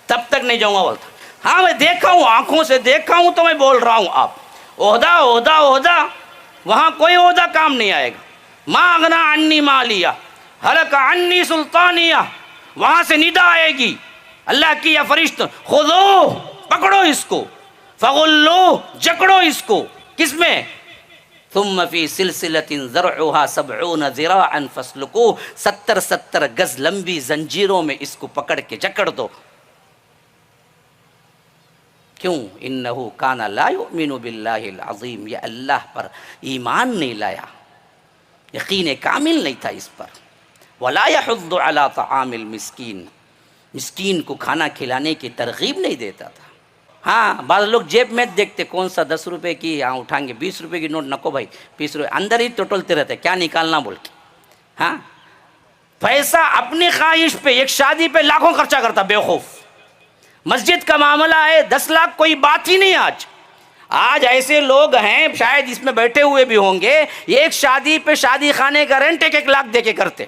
تب تک نہیں جاؤں گا بولتا۔ ہاں میں دیکھا ہوں، آنکھوں سے دیکھا ہوں تو میں بول رہا ہوں۔ آپ عہدہ عہدہ عہدہ، وہاں کوئی عہدہ کام نہیں آئے گا۔ ما اغنی عنی مالیہ ہلک عنی سلطانیہ، وہاں سے ندا آئے گی اللہ کی یا فرشتہ، خذو، پکڑو اس کو، فغلو، جکڑو اس کو، کس میں؟ ثم فی سلسلۃ ذرعها 70 ذراعا فاسلکوہ، 70 گز لمبی زنجیروں میں اس کو پکڑ کے جکڑ دو۔ کیوں؟ انہ کان لا یؤمن باللہ العظیم، یہ اللہ پر ایمان نہیں لایا، یقین کامل نہیں تھا اس پر۔ ولا یحض علی طعام المسکین، مسکین کو کھانا کھلانے کی ترغیب نہیں دیتا تھا۔ ہاں بعض لوگ جیب میں دیکھتے کون سا 10 روپے کی، ہاں اٹھائیں گے 20 روپے کی نوٹ، نکو بھائی 20 روپے، اندر ہی ٹوٹلتے رہتے کیا نکالنا بول کے۔ ہاں پیسہ اپنی خواہش پہ، ایک شادی پہ لاکھوں خرچہ کرتا بیوقوف۔ مسجد کا معاملہ ہے 10 لاکھ کوئی بات ہی نہیں، آج ایسے لوگ ہیں شاید اس میں بیٹھے ہوئے بھی ہوں گے، ایک شادی پہ شادی خانے کا رینٹ 1 لاکھ دے کے کرتے،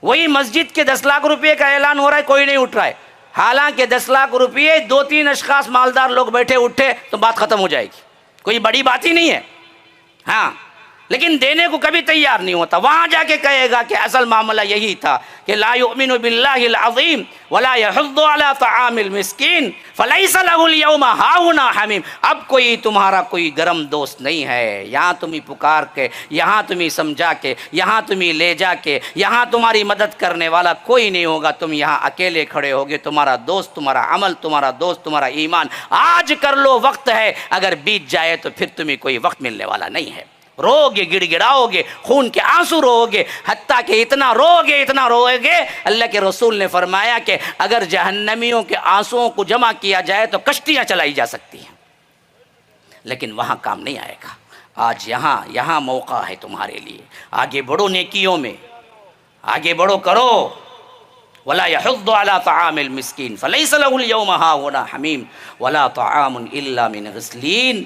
وہی مسجد کے 10 لاکھ روپے کا اعلان ہو رہا ہے، کوئی نہیں اٹھ رہا ہے، حالانکہ 10 لاکھ روپے 2-3 اشخاص مالدار لوگ بیٹھے اٹھے تو بات ختم ہو جائے گی، کوئی بڑی بات ہی نہیں ہے، ہاں، لیکن دینے کو کبھی تیار نہیں ہوتا، وہاں جا کے کہے گا کہ اصل معاملہ یہی تھا کہ لا یؤمن باللہ العظیم ولا یحض علی طعام المسکین فلیس لہ اليوم ہاہنا حمیم۔ اب کوئی تمہارا کوئی گرم دوست نہیں ہے، یہاں تمہیں پکار کے، یہاں تمہیں سمجھا کے، یہاں تمہیں لے جا کے، یہاں تمہاری مدد کرنے والا کوئی نہیں ہوگا، تم یہاں اکیلے کھڑے ہوگے، تمہارا دوست، تمہارا عمل، تمہارا دوست، تمہارا ایمان آج کر لو، وقت ہے، اگر بیت جائے تو پھر تمہیں کوئی وقت ملنے والا نہیں ہے، رو گے، گڑ گڑاؤ گے، خون کے آنسو رو گے، حتیٰ کہ اتنا رو گے، اللہ کے رسول نے فرمایا کہ اگر جہنمیوں کے آنسوؤں کو جمع کیا جائے تو کشتیاں چلائی جا سکتی ہیں، لیکن وہاں کام نہیں آئے گا۔ آج یہاں موقع ہے تمہارے لیے، آگے بڑھو نیکیوں میں، آگے بڑھو، کرو۔ ولا يحض على طعام المسكين فليس له اليوم هاهنا حميم ولا طعام الا من غسلين،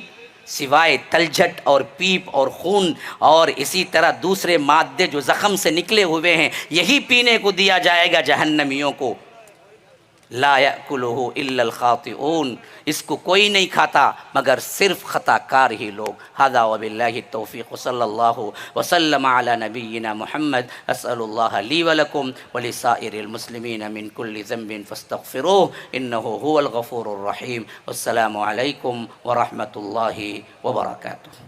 سوائے تلجھٹ اور پیپ اور خون اور اسی طرح دوسرے مادے جو زخم سے نکلے ہوئے ہیں، یہی پینے کو دیا جائے گا جہنمیوں کو۔ لا یأکلہ الا الخاطئون، اس کو کوئی نہیں کھاتا مگر صرف خطا کار ہی لوگ۔ ھذا وباللہ التوفیق، صلی اللہ وسلم علی نبینا محمد۔ اسأل اللہ لی ولکم ولسائر المسلمین من کل ذنب فاستغفروہ انہ هو الغفور الرحیم۔ السلام علیکم ورحمۃ اللہ وبرکاتہ۔